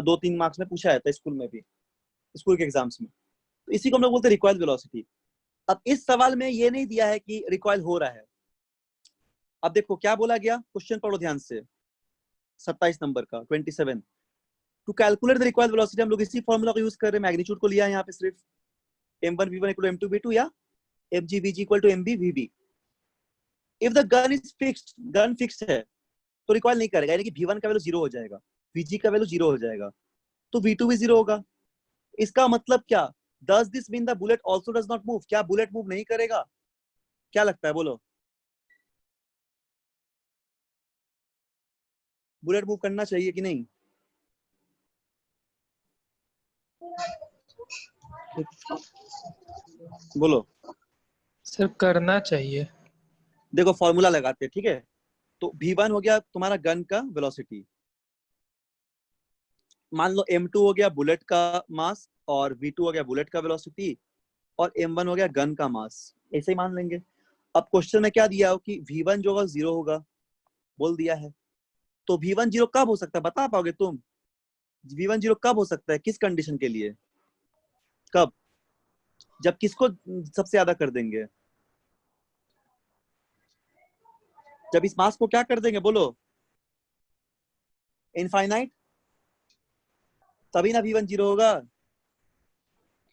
2-3 marks में पूछा जाता है स्कूल में भी, स्कूल के एग्जाम्स में। तो इसी को हम लोग बोलते हैं रिकॉइल वेलोसिटी। अब इस सवाल में ये नहीं दिया है कि रिकॉइल हो रहा है। अब देखो क्या बोला गया, क्वेश्चन पढ़ो ध्यान से, 27 नंबर का 27। To calculate the required velocity हम लोग इसी फॉर्मूला को यूज कर रहे हैं, मैग्नीट्यूड को लिया है यहाँ पे सिर्फ, m1 v1 equal to m2 v2 या mg vg equal to mb vb। If the gun is fixed, gun fixed है तो रिकॉइल नहीं करेगा, यानी कि v1 का वैल्यू 0 हो जाएगा, vg का वैल्यू 0 हो जाएगा, तो v2 भी 0 होगा। इसका मतलब क्या, does this mean the bullet also does not move, क्या बुलेट मूव नहीं करेगा? क्या लगता है बोलो, बुलेट मूव करना चाहिए कि नहीं? बोलो। सर करना चाहिए। देखो फॉर्मूला लगाते हैं, ठीक है। तो v1 हो गया तुम्हारा गन का वेलोसिटी, मान लो m2 हो गया बुलेट का मास, और v2 हो गया बुलेट का वेलोसिटी, और m1 हो गया गन का मास, ऐसे ही मान लेंगे। अब क्वेश्चन में क्या दिया हो कि v1 जो होगा 0 होगा, बोल दिया है। तो v1 0 कब हो सकता है, बता पाओगे तुम? v1 0 कब हो सकता है, किस कंडीशन के लिए, कब? जब किसको सबसे ज्यादा कर देंगे, जब इस मास को क्या कर देंगे बोलो, इनफाइनाइट, तभी ना v1 0 होगा।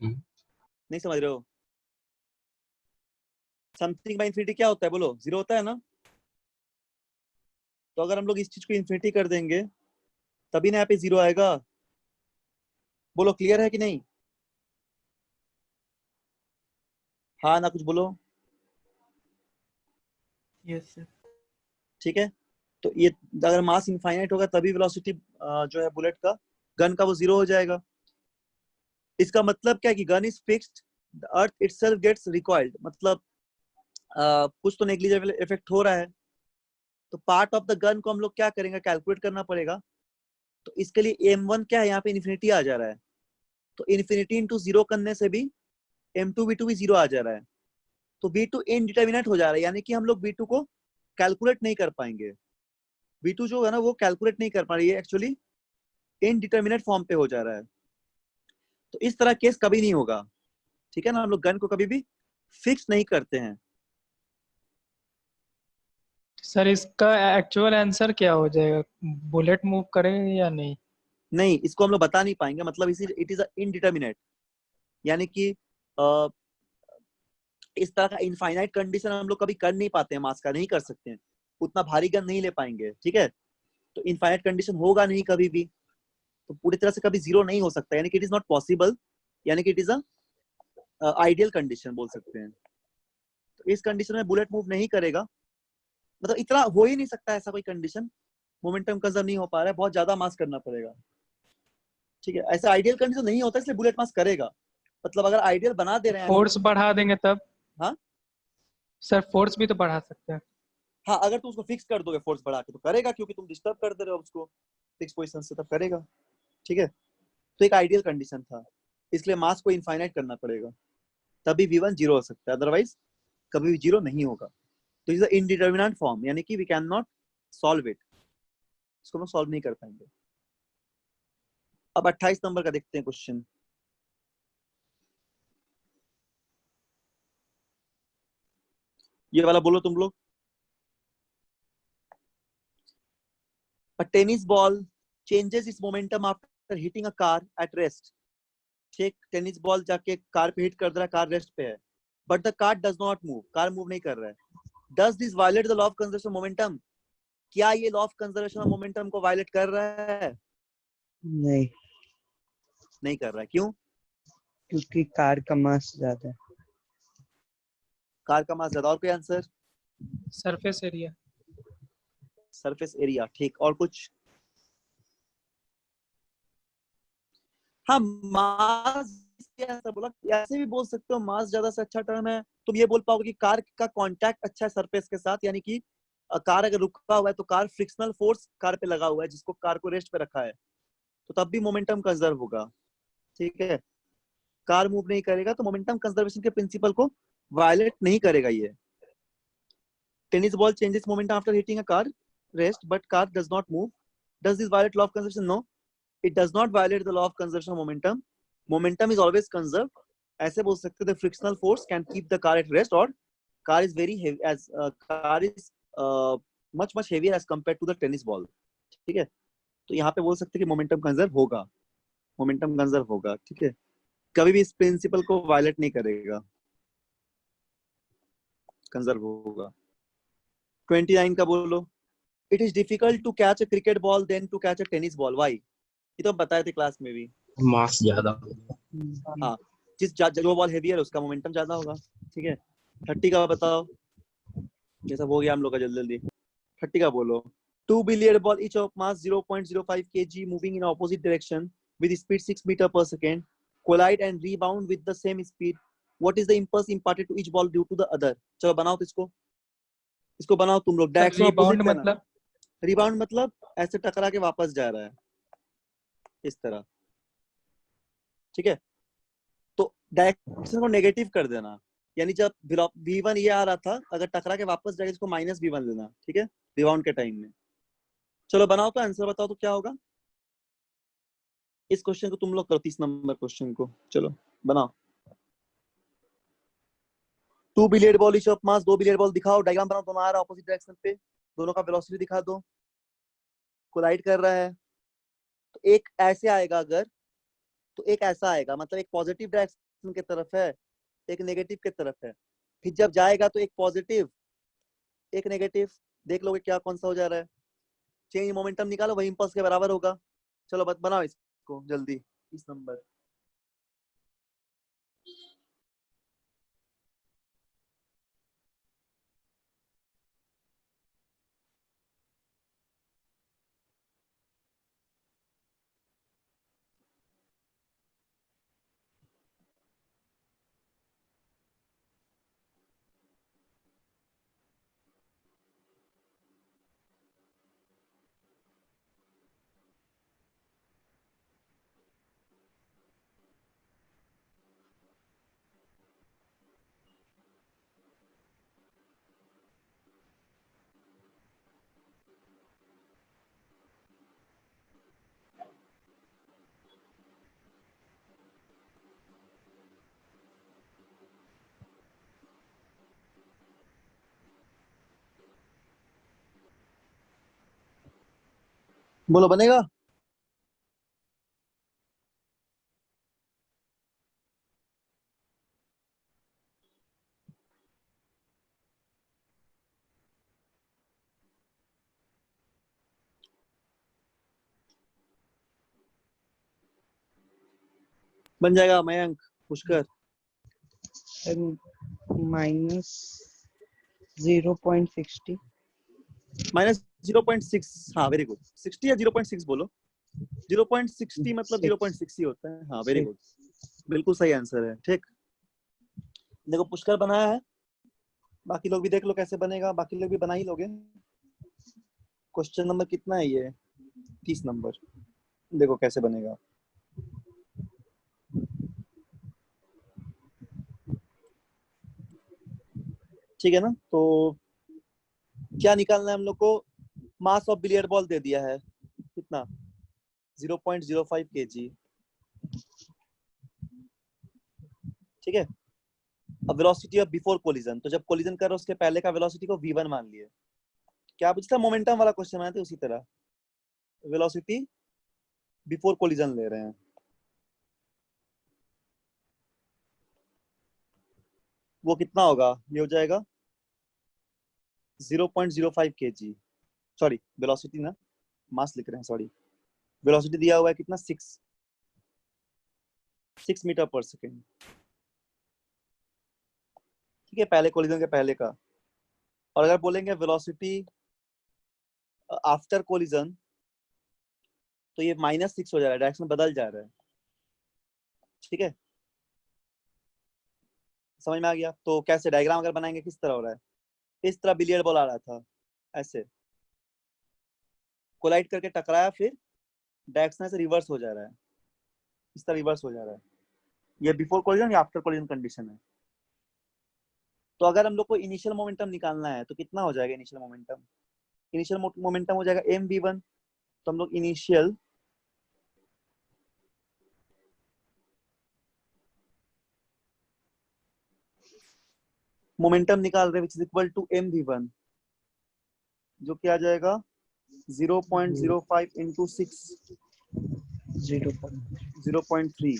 नहीं समझ रहे हो? समथिंग बाय इंफिनिटी क्या होता है बोलो, 0 होता है ना। तो अगर हम लोग इस चीज को इंफिनिटी कर देंगे तभी ना यहाँ पे 0 आएगा। बोलो क्लियर है कि नहीं? हाँ ना कुछ बोलो। Yes sir. ठीक है, तो ये अगर मास इनफाइनाइट होगा तभी वेलोसिटी जो है बुलेट का, गन का, वो 0 हो जाएगा। इसका मतलब क्या है कि gun is fixed, the earth itself gets recoiled, मतलब कुछ तो नेग्लिजिबल इफेक्ट हो रहा है, तो पार्ट ऑफ द गन को हम लोग क्या करेंगे, कैलकुलेट करना पड़ेगा। तो इसके लिए m1 क्या है, यहाँ पे इन्फिनिटी आ जा रहा है, तो इन्फिनिटी इंटू 0 करने से भी m2 v2 भी 0 आ जा रहा है, तो v2 इनडिटर्मिनेट हो जा रहा है, यानी कि हम लोग v2 को कैलकुलेट नहीं कर पाएंगे। v2 जो है ना वो कैलकुलेट नहीं कर पा रही है, एक्चुअली इनडिटर्मिनेट फॉर्म पे हो जा रहा है। तो इस तरह केस कभी नहीं होगा, ठीक है ना। हम लोग गन को कभी भी फिक्स नहीं करते हैं। सर इसका एक्चुअल आंसर क्या हो जाएगा, बुलेट मूव करेगा या नहीं? नहीं, इसको हम लोग बता नहीं पाएंगे, मतलब इसी इट इज इनडिटर्मिनेट, यानी कि इस तरह का इनफाइनाइट कंडीशन हम लोग कभी कर नहीं पाते हैं, मास का नहीं कर सकते हैं, उतना भारी गन नहीं ले पाएंगे, ठीक है। तो इनफाइनाइट कंडीशन होगा नहीं कभी भी, तो पूरी तरह से कभी 0 नहीं हो सकता, यानी कि इट इज नॉट पॉसिबल, यानी कि it is a ideal condition बोल सकते हैं। तो इस कंडीशन में बुलेट मूव नहीं करेगा, मतलब इतना हो ही नहीं सकता ऐसा कोई कंडीशन, मोमेंटम कंजर्व नहीं हो पा रहा है, बहुत ज्यादा मास करना पड़ेगा, ठीक है। ऐसा आइडियल कंडीशन नहीं होता, इसलिए बुलेट मास करेगा। मतलब अगर आइडियल बना दे रहे हैं, फोर्स बढ़ा देंगे तब? हाँ सर फोर्स भी तो बढ़ा सकते हैं। हाँ, अगर तुम उसको फिक्स कर दोगे फोर्स बढ़ा के तो करेगा, क्योंकि तुम डिस्टर्ब कर दे रहे हो उसको फिक्स पोजीशन से, तब करेगा, ठीक है। तो एक आइडियल कंडीशन था, इसलिए मास को इनफाइनाइट करना पड़ेगा, तभी v1 0 हो सकता है, अदरवाइज कभी भी 0 नहीं होगा। तो इज इनडिटर्मिनेंट फॉर्म, यानी कि we can not solve it, इसको हम सॉल्व नहीं कर पाएंगे। अब 28 नंबर का देखते हैं क्वेश्चन। ये वाला बोलो तुम लोग। A tennis ball changes its momentum after hitting a car at rest. ठीक, टेनिस बॉल जाके कार पे हिट कर रहा है, कार रेस्ट पे है, but the car does not move, car move नहीं कर रहा है। Does this violate the law of conservation momentum, क्या ये law of conservation of momentum को वायलेट कर रहा है? नहीं, नहीं कर रहा है, क्यों? क्योंकि कार का मास ज्यादा है। कार का मास ज्यादा। और कोई answer? Surface area. Surface area, ठीक। और कुछ? हाँ, मास ऐसा बोला, ऐसे भी बोल सकते हो मास ज्यादा से अच्छा टर्म है। तुम ये बोल पाओगे कि कार का कांटेक्ट अच्छा है सरफेस के साथ, यानी कि कार अगर रुका हुआ है तो कार फ्रिक्शनल फोर्स कार पे लगा हुआ है जिसको कार को रेस्ट पे रखा है, तो तब भी मोमेंटम कंजर्व होगा। ठीक है, कार मूव नहीं करेगा तो मोमेंटम कंजर्वेशन के प्रिंसिपल को वायलेट नहीं करेगा ये। Tennis ball changes momentum after hitting a car rest but car does not move. Does this violate law of conservation? No, it does not violate the law of conservation of momentum. Momentum is always conserved. ऐसे बोल सकते हो the frictional force can keep the car at rest, or car is very heavy as car is much heavier as compared to the tennis ball. ठीक है, तो यहाँ पे बोल सकते हैं कि मोमेंटम कंजर्व होगा, मोमेंटम कंजर्व होगा। ठीक है, कभी भी इस प्रिंसिपल को वायलेट नहीं करेगा, कंजर्व होगा। 29 का बोलो। It is difficult to catch a cricket ball than to catch a tennis ball, why? ये तो बताए थे क्लास में भी। मास ज्यादा। हाँ, जो बॉल हेवी है उसका मोमेंटम ज्यादा होगा। ठीक है, 30 का बताओ। ये सब हो गया हम लोग का, जल्दी जल्दी 30 का बोलो। 2 billiard ball each of mass 0.05 kg moving in opposite direction with speed 6 meter per second collide and rebound with the same speed. What is the impulse imparted to each ball due to the other? चलो बनाओ, तो इसको बनाओ तुम लोग। Direction rebound opposite मतलब? Rebound मतलब ऐसे टकरा के वापस जा रहा है इस तरह। ठीक है, तो डायरेक्शन को नेगेटिव कर देना, यानी जब v1 ये आ रहा था, अगर टकरा के वापस जाएगा इसको माइनस v1 लेना। ठीक है, रिबाउंड के टाइम में। चलो बनाओ, तो आंसर बताओ तो क्या होगा। इस क्वेश्चन को तुम लोग करो, 30 नंबर क्वेश्चन को। चलो बनाओ। 2 billiard ball each of mass, 2 billiard ball दिखाओ, डायग्राम बनाओ, दोनों आ रहा है ऑपोजिट डायरेक्शन पे, दोनों का वेलोसिटी दिखा दो, कोलाइड कर रहा है। तो एक ऐसे आएगा अगर, तो एक ऐसा आएगा, मतलब एक पॉजिटिव डायरेक्शन की तरफ है, एक नेगेटिव की तरफ है। फिर जब जाएगा तो एक पॉजिटिव एक नेगेटिव, देख लोगे क्या कौन सा हो जा रहा है। चेंज मोमेंटम निकालो, वही इंपल्स के बराबर होगा। चलो बनाओ इसको जल्दी, 30 नंबर। बोलो, बनेगा? बन जाएगा मयंक, पुष्कर? minus 0.60. माइनस 0.6, हाँ वेरी गुड। 60 या 0.6 बोलो। 0.60 मतलब 0.6 ही होता है। हाँ वेरी गुड, बिल्कुल सही आंसर है। ठीक, देखो पुष्कर बनाया है, बाकी लोग भी देख लो कैसे बनेगा, बाकी लोग भी बना ही लोगे। क्वेश्चन नंबर कितना है ये? 30 नंबर। देखो कैसे बनेगा। ठीक है ना, तो क्या निकालना है हम लोग को? मास ऑफ बिलियर्ड बॉल दे दिया है, कितना? 0.05 kg। ठीक है, अब वेलोसिटी ऑफ बिफोर कोलिजन, तो जब कोलिजन कर रहा है उसके पहले का वेलोसिटी को v1 मान लिए। क्या पूछता? मोमेंटम वाला क्वेश्चन आया था, उसी तरह वेलोसिटी बिफोर कोलिजन ले रहे हैं। वो कितना होगा? ये हो जाएगा 0.05 kg। सॉरी, वेलोसिटी ना, मास लिख रहे हैं, सॉरी। वेलोसिटी दिया हुआ है कितना? 6 मीटर पर सेकेंड। ठीक है, पहले कोलिजन के पहले का। और अगर बोलेंगे वेलोसिटी आफ्टर कोलिजन तो ये -6 हो जा रहा है, डायरेक्शन बदल जा रहा है। ठीक है, समझ में आ गया? तो कैसे डायग्राम अगर बनाएंगे किस तरह हो रहा है, इस तरह बिलियर्ड बॉल आ रहा था, ऐसे कोलाइड करके टकराया, फिर डायरेक्शन से रिवर्स हो जा रहा है, इस तरह रिवर्स हो जा रहा है। ये बिफोर कोलिजन या आफ्टर कोलिजन कंडीशन है। तो अगर हम लोग को इनिशियल मोमेंटम निकालना है तो कितना हो जाएगा इनिशियल मोमेंटम? इनिशियल मोमेंटम हो जाएगा mv1। तो हम लोग इनिशियल मोमेंटम निकाल रहे हैं which is equal to mv1, जो क्या आ जाएगा 0.05 into 6 0.3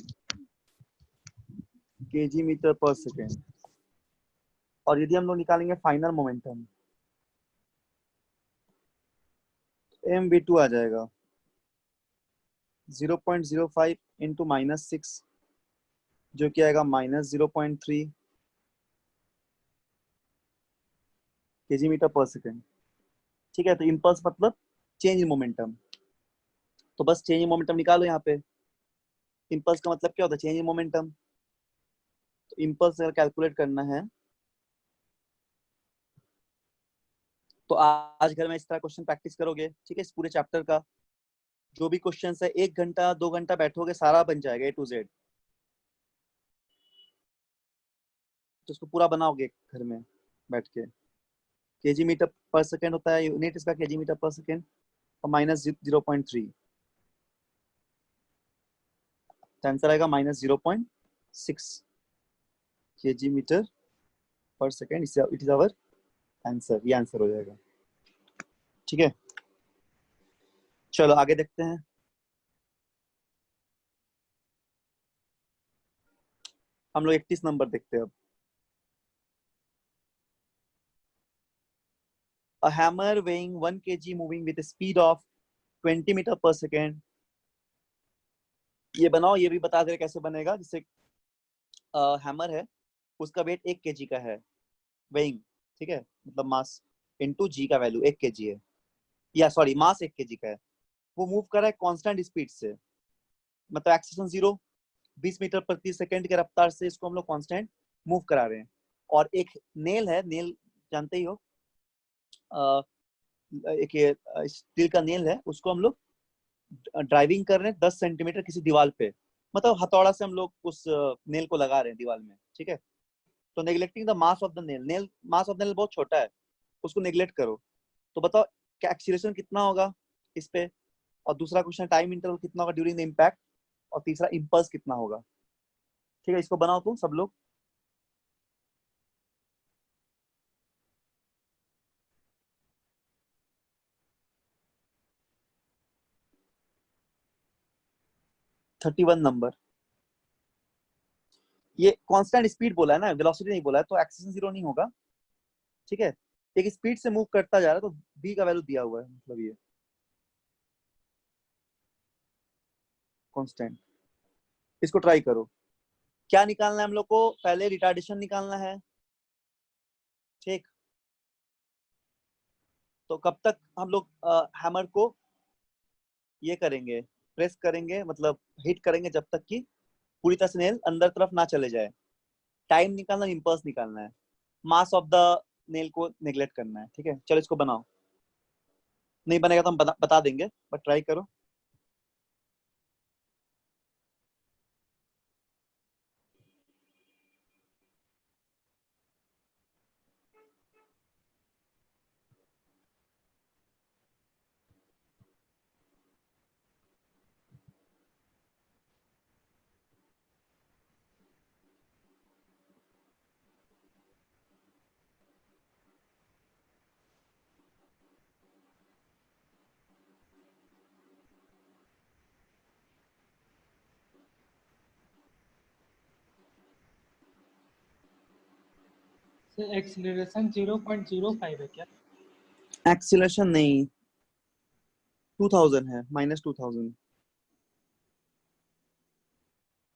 kg metre per second. और यदि हम लोग निकालेंगे फाइनल मोमेंटम, mv2 आ जाएगा 0.05 इंटू -6, जो कि आएगा -0.3 kg मीटर पर सेकेंड। ठीक है, तो इम्पल्स मतलब चेंज इन मोमेंटम। तो बस चेंज इन मोमेंटम निकालो यहाँ पे। इम्पल्स का मतलब क्या होता है? Change in momentum. तो इम्पल्स अगर कैलकुलेट करना है तो आज घर में इस तरह क्वेश्चन प्रैक्टिस करोगे। ठीक है, इस पूरे चैप्टर का जो भी क्वेश्चन है 1 घंटा 2 घंटा बैठोगे, सारा बन जाएगा A to Z। तो उसको पूरा बनाओगे घर में बैठ के। kg मीटर पर सेकेंड होता है यूनिट इसका, kg मीटर पर सेकेंड, और -0.3, तो आंसर आएगा -0.6 kg metre per second. It is our answer, ये आंसर हो जाएगा। ठीक है, चलो आगे देखते हैं। हम लोग 31 नंबर देखते हैं अब। A hammer weighing 1 kg moving with a speed of 20 metre per second. ये बनाओ, ये भी बता दे कैसे बनेगा। जैसे हैमर है, उसका वेट 1 kg का है, वेइंग, ठीक है, मतलब मास इनटू जी का वैल्यू 1 kg है, या सॉरी मास 1 kg का है। वो मूव कर रहा है कांस्टेंट स्पीड से, मतलब एक्सेलरेशन 0 20 मीटर प्रति सेकंड के रफ्तार से इसको हम लोग कांस्टेंट मूव करा रहे हैं। और एक नेल है, नेल जानते ही हो, एक स्टील का नेल है, उसको हम लोग ड्राइविंग कर रहे हैं 10 सेंटीमीटर किसी दीवार पे, मतलब हथौड़ा से हम लोग उस नेल को लगा रहे हैं दीवार में। ठीक है, तो neglecting the mass of the nail, mass of the nail बहुत छोटा है, उसको नेग्लेक्ट करो। तो बताओ क्या एक्सीलरेशन कितना होगा इस पे, और दूसरा क्वेश्चन टाइम इंटरवल कितना होगा ड्यूरिंग द इम्पैक्ट, और तीसरा इम्पल्स कितना होगा। ठीक है, इसको बनाओ तुम सब लोग। Thirty 31 number. ये कांस्टेंट स्पीड बोला है ना, वेलोसिटी नहीं बोला है, तो एक्सेलरेशन 0 नहीं होगा। ठीक है, एक स्पीड से मूव करता जा रहा है, तो b का वैल्यू दिया हुआ है, मतलब ये कांस्टेंट। इसको ट्राई करो। क्या निकालना है हम लोग को? पहले रिटार्डेशन निकालना है। ठीक, तो कब तक हम लोग हैमर को ये करेंगे, प्रेस करेंगे, मतलब हिट करेंगे, जब तक कि पूरी तरह से नेल अंदर तरफ ना चले जाए। टाइम निकालना, इम्पल्स निकालना है, मास ऑफ द नेल को नेग्लेक्ट करना है। ठीक है, चलो इसको बनाओ। नहीं बनेगा तो हम बता देंगे, बट ट्राई करो। एक्सीलरेशन 0.05 है क्या? एक्सीलरेशन नहीं, 2000 है, -2000।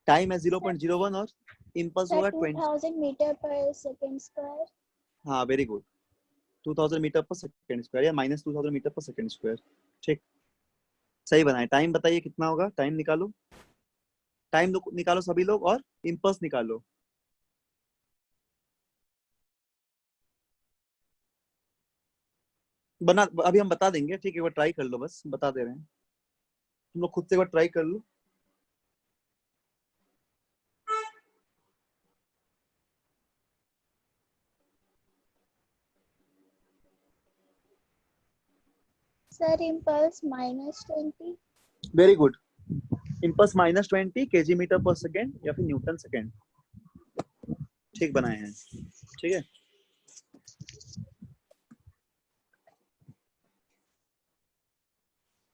टाइम है 0.01 और इम्पल्स होगा 20। 2000 मीटर पर सेकंड स्क्वायर। हाँ वेरी गुड, 2000 मीटर पर सेकंड स्क्वायर या माइनस 2000 मीटर पर सेकंड स्क्वायर। ठीक, सही बनाए। टाइम बताइए कितना होगा, टाइम निकालो, टाइम निकालो सभी लोग, और इम्पल्स निकालो। बना अभी हम बता देंगे, ठीक है, एक बार ट्राई कर लो, बस बता दे रहे हैं, तुम लोग खुद से एक बार ट्राई कर लो। Sir impulse -20। Very good, impulse -20 kg metre per second या फिर न्यूटन सेकेंड। ठीक बनाए हैं, ठीक है।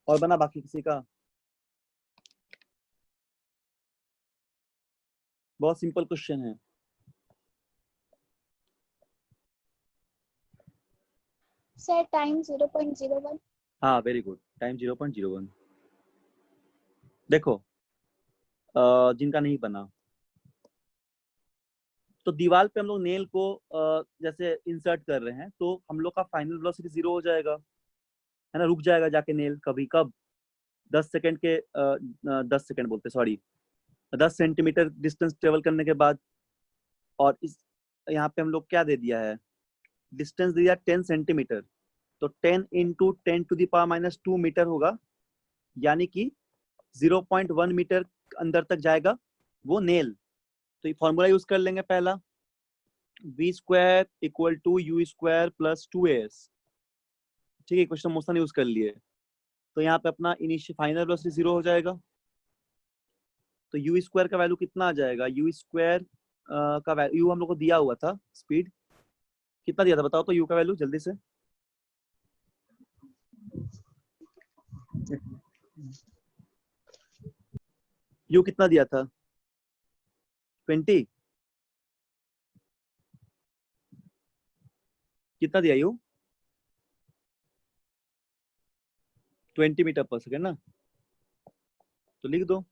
और बना बाकी किसी का? बहुत सिंपल क्वेश्चन है। Sir time 0.01। हाँ वेरी गुड, टाइम 0.01। देखो जिनका नहीं बना, तो दीवार पे हम लोग नेल को जैसे इंसर्ट कर रहे हैं, तो हम लोग का फाइनल वेलोसिटी 0 हो जाएगा, है ना, रुक जाएगा जाके नेल कभी, कब 10 सेकंड के 10 सेकंड बोलते, सॉरी 10 सेंटीमीटर डिस्टेंस ट्रेवल करने के बाद। और इस यहाँ पे हम लोग क्या दे दिया है, डिस्टेंस दिया 10 सेंटीमीटर, तो 10 इंटू 10⁻⁻2 मीटर होगा, यानी कि 0.1 मीटर अंदर तक जाएगा वो नेल। तो ये फॉर्मूला यूज कर लेंगे पहला, v² = u² + 2as। ठीक है, क्वेश्चन मोशन यूज कर लिए, तो यहाँ पे अपना इनिशियल फाइनल वेलोसिटी 0 हो जाएगा। तो u² का वैल्यू कितना आ जाएगा, u² का वैल्यू हम लोग को दिया हुआ था, स्पीड कितना दिया था बताओ तो, u का वैल्यू जल्दी से। u कितना दिया था, 20, कितना दिया u, 20 मीटर पर सेकेंड ना, तो लिख दो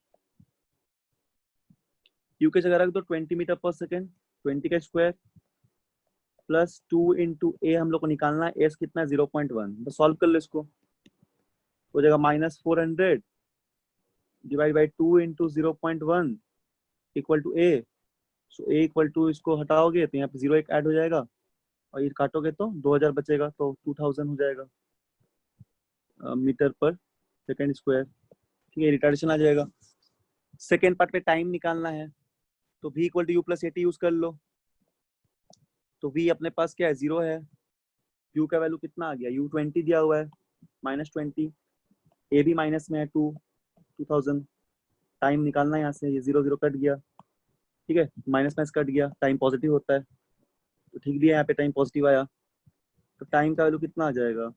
u के जगह रख दो 20 मीटर पर सेकेंड, 20 का स्क्वायर प्लस 2 इंटू ए हम लोग को निकालना है, एस कितना है 0.1, बस सॉल्व कर लो इसको, हो जाएगा -400 divide by 2 into 0.1 equal to A. So A equal to, इसको हटाओगे तो यहाँ पे 0 एक ऐड हो जाएगा, और ये काटोगे तो 2000 बचेगा, तो 2000 हो जाएगा मीटर पर सेकेंड स्क्वायर। ठीक है, रिटार्डेशन आ जाएगा। सेकेंड पार्ट पे टाइम निकालना है, तो v = u + at यूज कर लो। तो v अपने पास क्या है, 0 है, u का वैल्यू कितना आ गया, u 20 दिया हुआ है, -20, a भी माइनस में है 2000, टाइम निकालना है यहाँ से, ये 0 0 कट गया, ठीक है, माइनस कट गया, टाइम पॉजिटिव होता है, तो ठीक भी है, यहाँ पे टाइम पॉजिटिव आया, तो टाइम का वैल्यू कितना आ जाएगा,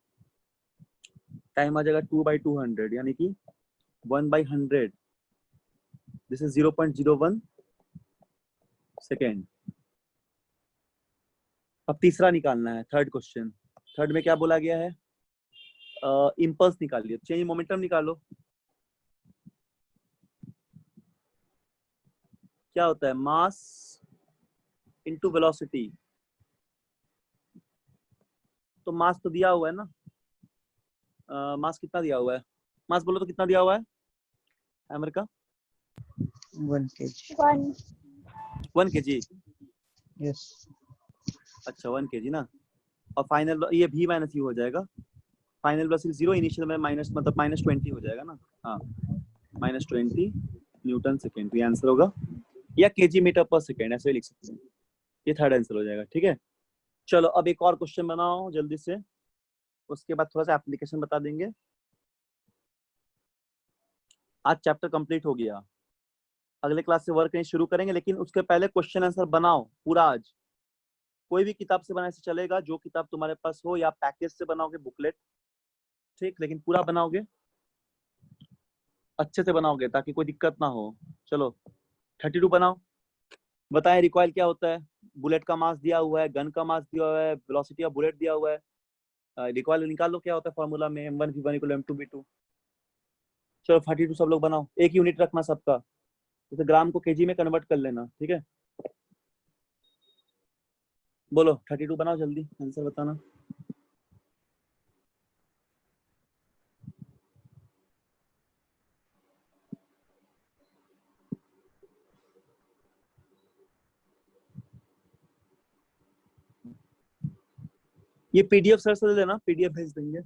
टाइम आ जाएगा 2/200, यानी कि 1/100, दिस इज 0.01 सेकेंड। अब तीसरा निकालना है, थर्ड क्वेश्चन। थर्ड में क्या बोला गया है, इम्पल्स निकालिए, चेंज मोमेंटम निकालो। क्या होता है, मास इनटू वेलोसिटी। तो मास तो दिया हुआ है ना, मास कितना दिया हुआ है, मास बोलो तो कितना दिया हुआ है हैमर का, 1 kg। 1 kg। यस। अच्छा 1 kg ना, और फाइनल ये v - u हो जाएगा, फाइनल वेलोसिटी 0, इनिशियल में माइनस मतलब -20 हो जाएगा ना, हाँ -20 न्यूटन सेकेंड, ये आंसर होगा, या kg मीटर पर सेकेंड, ऐसे लिख सकते हैं, ये थर्ड आंसर हो जाएगा। ठीक है, चलो अब एक और क्वेश्चन बनाओ जल्दी से, उसके बाद थोड़ा सा एप्लीकेशन बता देंगे। आज चैप्टर कंप्लीट हो गया, अगले क्लास से वर्क नहीं शुरू करेंगे, लेकिन उसके पहले क्वेश्चन आंसर बनाओ पूरा आज, कोई भी किताब से बनाने से चलेगा, जो किताब तुम्हारे पास हो, या पैकेज से बनाओगे बुकलेट, ठीक, लेकिन पूरा बनाओगे, अच्छे से बनाओगे ताकि कोई दिक्कत ना हो। चलो 32 बनाओ, बताएं रिकॉइल क्या होता है, बुलेट का मास दिया हुआ है, गन का मास दिया हुआ है, वेलोसिटी ऑफ बुलेट दिया हुआ है, रिकॉइल निकाल लो क्या होता है फॉर्मूला में, m1v1 = m2v2। चलो 32 सब लोग बनाओ, एक यूनिट रखना सबका, जैसे ग्राम को केजी में कन्वर्ट कर लेना, ठीक है। बोलो 32 बनाओ, जल्दी आंसर बताना। ये पीडीएफ सर से ले लेना, पीडीएफ भेज देंगे।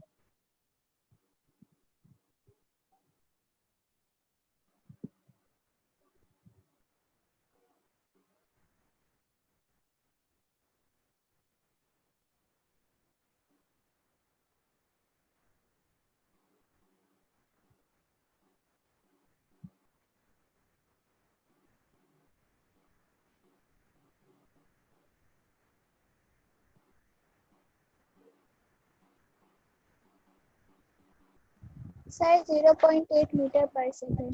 Sir, 0.8 meter per second.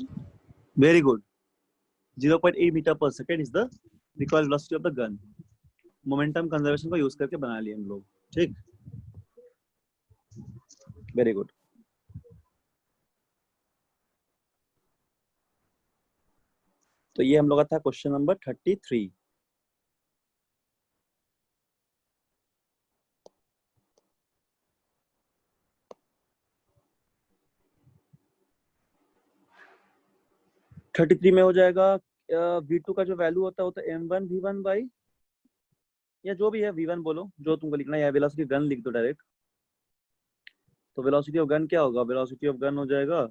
Very good. 0.8 metre per second is the recoil velocity of the gun. Momentum conservation को यूज करके बना लिए हम लोग, ठीक। Very good. तो ये हम लोग का था क्वेश्चन नंबर 33। में हो जाएगा v2 का जो वैल्यू होता है वो तो m1 v1 बाई, या जो भी है v1 बोलो, जो तुमको लिखना है, या वेलोसिटी गन लिख दो डायरेक्ट। तो वेलोसिटी ऑफ गन क्या होगा? वेलोसिटी ऑफ गन हो जाएगा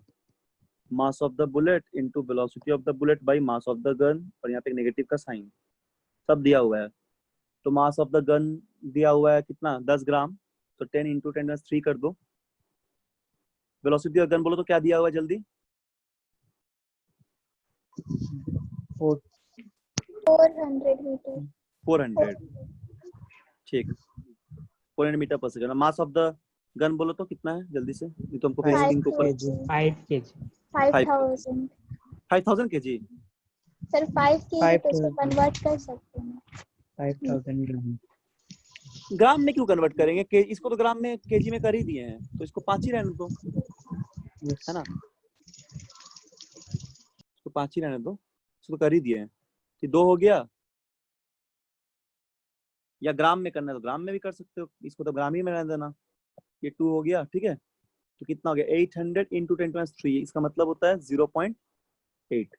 mass of the bullet into velocity of the bullet by mass of the gun, और यहाँ पे नेगेटिव का साइन सब दिया हुआ है। तो मास ऑफ द गन दिया हुआ है कितना? 10 ग्राम, तो 10 इंटू 10⁻³ कर दो। वेलोसिटी ऑफ गन बोलो तो क्या दिया हुआ है जल्दी? 400 meter. 400, ठीक। 400 मीटर पर second. Mass of the gun बोलो तो कितना है जल्दी से? ये तो हमको फिर स्क्रीन के ऊपर 5 kg 5000. 5000 केजी। सर 5 kg तो इसको कन्वर्ट कर सकते हैं। 5000 ग्राम। ग्राम में क्यों कन्वर्ट करेंगे? इसको तो ग्राम में केजी में कर ही दिए हैं, तो इसको 5 ही रहने दो, है ना। इसको 5 ही रहने दो, इसको कर ही दिए हैं। तो 2 हो गया, या ग्राम में करना है तो ग्राम में भी कर सकते हो, इसको तो ग्राम ही में रहने देना। ये 2 हो गया, ठीक है। तो कितना हो गया? 800 इंटू 10⁻³। इसका मतलब होता है 0.8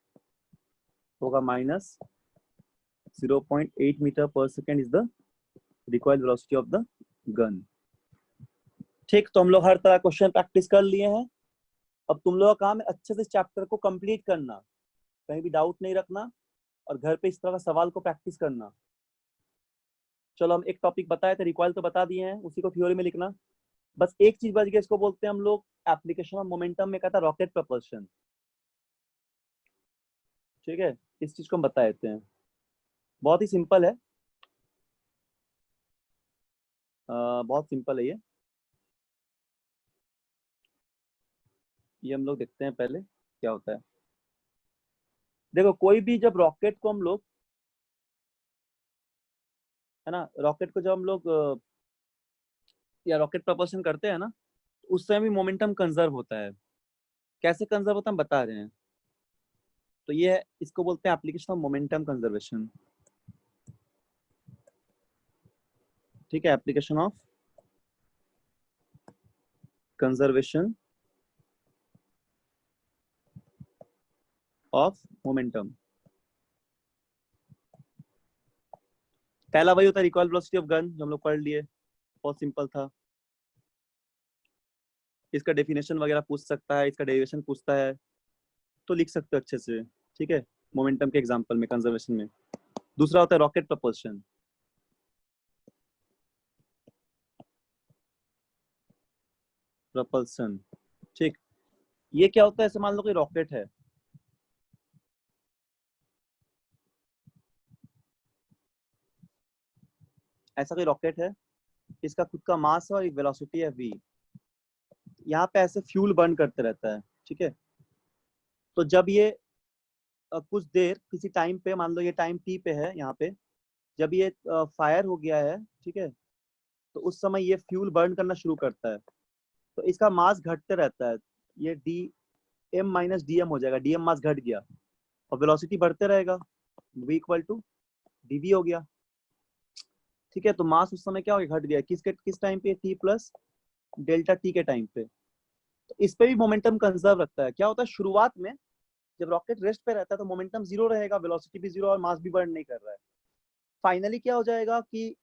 होगा, minus 0.8 metre per second is the recoil velocity of the gun, ठीक। तो हम लोग हर तरह क्वेश्चन प्रैक्टिस कर लिए हैं। अब तुम लोग का काम है अच्छे से चैप्टर को कंप्लीट करना, कहीं भी डाउट नहीं रखना, और घर पे इस तरह का सवाल को प्रैक्टिस करना। चलो हम एक टॉपिक बताए थे, रिकॉइल तो बता दिए हैं, उसी को थ्योरी में लिखना। बस एक चीज बच गया, इसको बोलते हैं हम लोग एप्लीकेशन ऑफ मोमेंटम में, कहता है रॉकेट प्रपल्शन, ठीक है। इस चीज को हम बता देते हैं, बहुत ही सिंपल है, बहुत सिंपल है ये हम लोग देखते हैं पहले क्या होता है। देखो कोई भी जब रॉकेट को हम लोग, है ना, रॉकेट को जब हम लोग या रॉकेट प्रपल्शन करते हैं ना, तो उस समय भी मोमेंटम कंजर्व होता है। कैसे कंजर्व होता है हम बता रहे हैं। तो ये है, इसको बोलते हैं एप्लीकेशन ऑफ मोमेंटम कंजर्वेशन, ठीक है। Application of conservation of momentum. पहला वही होता है रिकॉइल वेलोसिटी ऑफ गन, जो हम लोग पढ़ लिए, बहुत सिंपल था। इसका डेफिनेशन वगैरह पूछ सकता है, इसका डेरिवेशन पूछता है, तो लिख सकते हो अच्छे से, ठीक है, मोमेंटम के एग्जांपल में, कंजर्वेशन में। दूसरा होता है रॉकेट प्रपल्शन। प्रपल्सन, ठीक। ये क्या होता है? ऐसे मान लो कि रॉकेट है, ऐसा कोई रॉकेट है, इसका खुद का मास है और एक वेलोसिटी है v। यहाँ पे ऐसे फ्यूल बर्न करते रहता है, ठीक है। तो जब ये कुछ देर किसी टाइम पे, मान लो ये टाइम t पे है यहाँ पे, जब ये फायर हो गया है, ठीक है, तो उस समय ये फ्यूल बर्न करना शुरू करता है, तो इसका मास घटते रहता है। ये D M minus D M हो जाएगा, डी एम मास घट गया, और वेलोसिटी बढ़ते रहेगा, v इक्वल टू dv हो गया। ठीक है, तो मास उस समय क्या हो गया, घट गया, किस टाइम पे, t प्लस डेल्टा टी के टाइम पे। तो इस पे भी मोमेंटम कंजर्व रखता है। क्या होता है शुरुआत में जब रॉकेट रेस्ट पे रहता है तो मोमेंटम जीरो रहेगा, वेलोसिटी भी जीरो और मास भी बर्न नहीं कर रहा है। फाइनली क्या हो जाएगा कि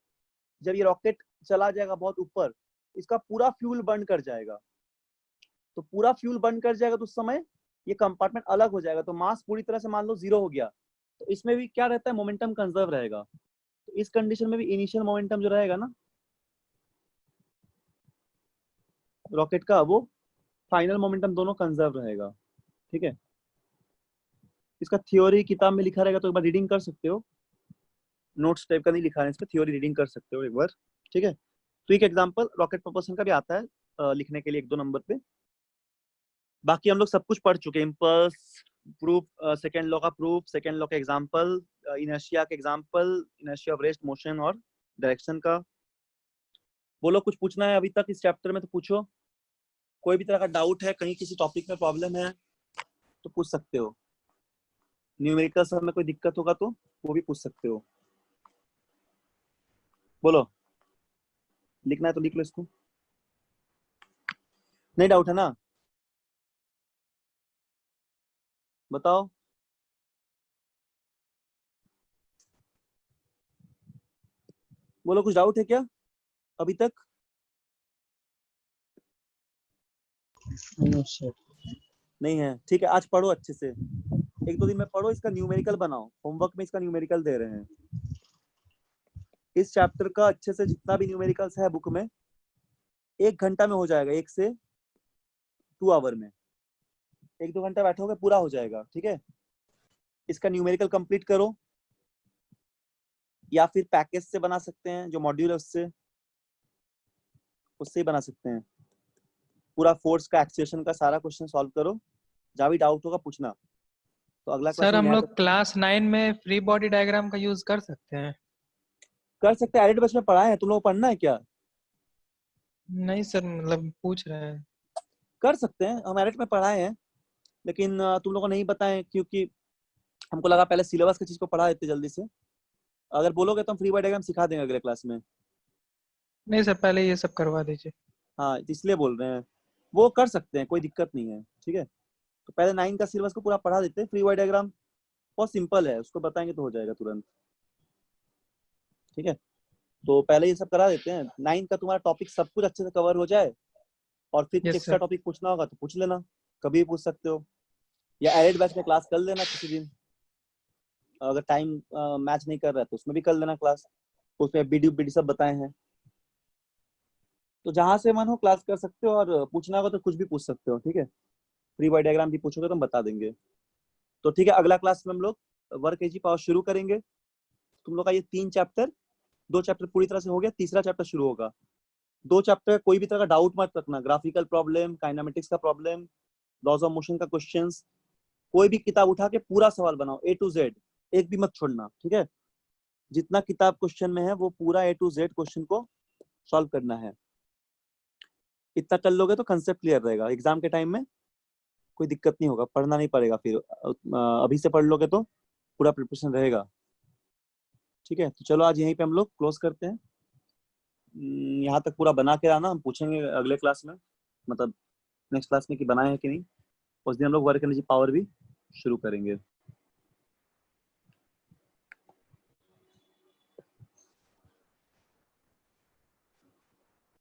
जब ये रॉकेट चला जाएगा बहुत ऊपर, इसका पूरा फ्यूल बर्न कर जाएगा। तो पूरा फ्यूल बर्न कर जाएगा तो उस समय ये कंपार्टमेंट अलग हो जाएगा, तो मास पूरी तरह से मान लो जीरो हो गया। तो इसमें भी क्या रहता है, मोमेंटम कंजर्व रहेगा। तो इस कंडीशन में भी इनिशियल मोमेंटम जो रहेगा ना रॉकेट का, वो फाइनल मोमेंटम दोनों कंजर्व रहेगा। ठीक है, इसका थ्योरी किताब में लिखा रहेगा, तो एक बार रीडिंग कर सकते हो। नोट्स टाइप का नहीं लिखा है इस पे, थ्योरी रीडिंग कर सकते हो एक बार। ठीक है, तो एक एग्जांपल रॉकेट प्रोपल्शन का भी आता है लिखने के लिए 1-2 नंबर पे। बाकी हम लोग सब कुछ पढ़ चुके हैं, इम्पल्स प्रूफ, सेकंड लॉ का प्रूफ, सेकंड लॉ का एग्जांपल, इनर्शिया का example, inertia of rest, motion और डायरेक्शन का। बोलो कुछ पूछना है अभी तक इस चैप्टर में तो पूछो। कोई भी तरह का डाउट है, कहीं किसी टॉपिक में प्रॉब्लम है तो पूछ सकते हो। न्यूमेरिकल सब में कोई दिक्कत होगा तो वो भी पूछ सकते हो। बोलो, लिखना है तो लिख लो इसको। नहीं डाउट है ना, बताओ। बोलो कुछ डाउट है क्या अभी तक? No, sir. नहीं है, ठीक है। आज पढ़ो अच्छे से, 1-2 दिन में पढ़ो, इसका न्यूमेरिकल बनाओ। होमवर्क में इसका न्यूमेरिकल दे रहे हैं। इस चैप्टर का अच्छे से जितना भी न्यूमेरिकल्स है बुक में 1 घंटा में हो जाएगा, 1 से 2 आवर में। 1-2 घंटा बैठोगे पूरा हो जाएगा। ठीक है, इसका न्यूमेरिकल कंप्लीट करो, या फिर पैकेज से बना सकते हैं, जो मॉड्यूल है उससे ही बना सकते हैं। पूरा फोर्स का, एक्सेलरेशन का सारा क्वेश्चन सॉल्व करो। जहाँ भी डाउट होगा पूछना। तो अगला क्लास सर में हम लोग क्लास 9 में फ्री बॉडी डायग्राम का यूज कर सकते हैं? कर सकते हैं। एडिट बैच में पढ़ाए हैं, तुम लोग को पढ़ना है क्या? नहीं सर, मतलब पूछ रहे हैं। कर सकते हैं, हम एडिट में पढ़ाए हैं, लेकिन तुम लोगों को नहीं बताएं क्योंकि हमको लगा पहले सिलेबस की चीज को पढ़ा देते जल्दी से। अगर बोलोगे तो हम फ्री बॉडी डायग्राम सिखा देंगे अगले क्लास में। नहीं सर, पहले ये सब करवा दीजिए। हाँ, इसलिए बोल रहे हैं, वो कर सकते हैं, कोई दिक्कत नहीं है। ठीक है, तो पहले 9 का सिलेबस को पूरा पढ़ा देते हैं। फ्री बॉडी डायग्राम बहुत सिंपल है, उसको बताएंगे तो हो जाएगा तुरंत। ठीक है, तो पहले ये सब करा देते हैं। 9 का तुम्हारा टॉपिक सब कुछ अच्छे से कवर हो जाए, और फिर कुछ यस एक्स्ट्रा सर। टॉपिक पूछना होगा तो पूछ लेना, कभी भी पूछ सकते हो, या एडिट बैच में क्लास कर लेना किसी दिन। अगर टाइम मैच नहीं कर रहा है तो उसमें भी कर लेना क्लास, उसमें वीडियो सब बताए हैं। तो जहां से मन हो क्लास कर सकते हो, और पूछना होगा तो कुछ भी पूछ सकते हो। ठीक है, फ्री बॉडी डायग्राम भी पूछोगे तो हम बता देंगे। तो ठीक है, अगला क्लास में हम लोग वर्क एजी पावर शुरू करेंगे। तुम लोग का ये 3 चैप्टर, 2 चैप्टर पूरी तरह से हो गया, तीसरा चैप्टर शुरू होगा। 2 चैप्टर कोई भी तरह का डाउट मत रखना, ग्राफिकल प्रॉब्लम, काइनेमेटिक्स का प्रॉब्लम, लॉज ऑफ मोशन का क्वेश्चंस, कोई भी किताब उठा के पूरा सवाल बनाओ A to Z, एक भी मत छोड़ना। ठीक है, जितना किताब क्वेश्चन में है वो पूरा A to Z क्वेश्चन को सॉल्व करना है। इतना कर लोगे तो कंसेप्ट क्लियर रहेगा, एग्जाम के टाइम में कोई दिक्कत नहीं होगा, पढ़ना नहीं पड़ेगा फिर। अभी से पढ़ लोगे तो पूरा प्रिपरेशन रहेगा। ठीक है, तो चलो आज यहीं पे हम लोग क्लोज करते हैं। यहाँ तक पूरा बना के आना, हम पूछेंगे अगले क्लास में, मतलब नेक्स्ट क्लास में कि बनाए हैं कि नहीं। उस दिन हम लोग वर्क एनर्जी पावर भी शुरू करेंगे।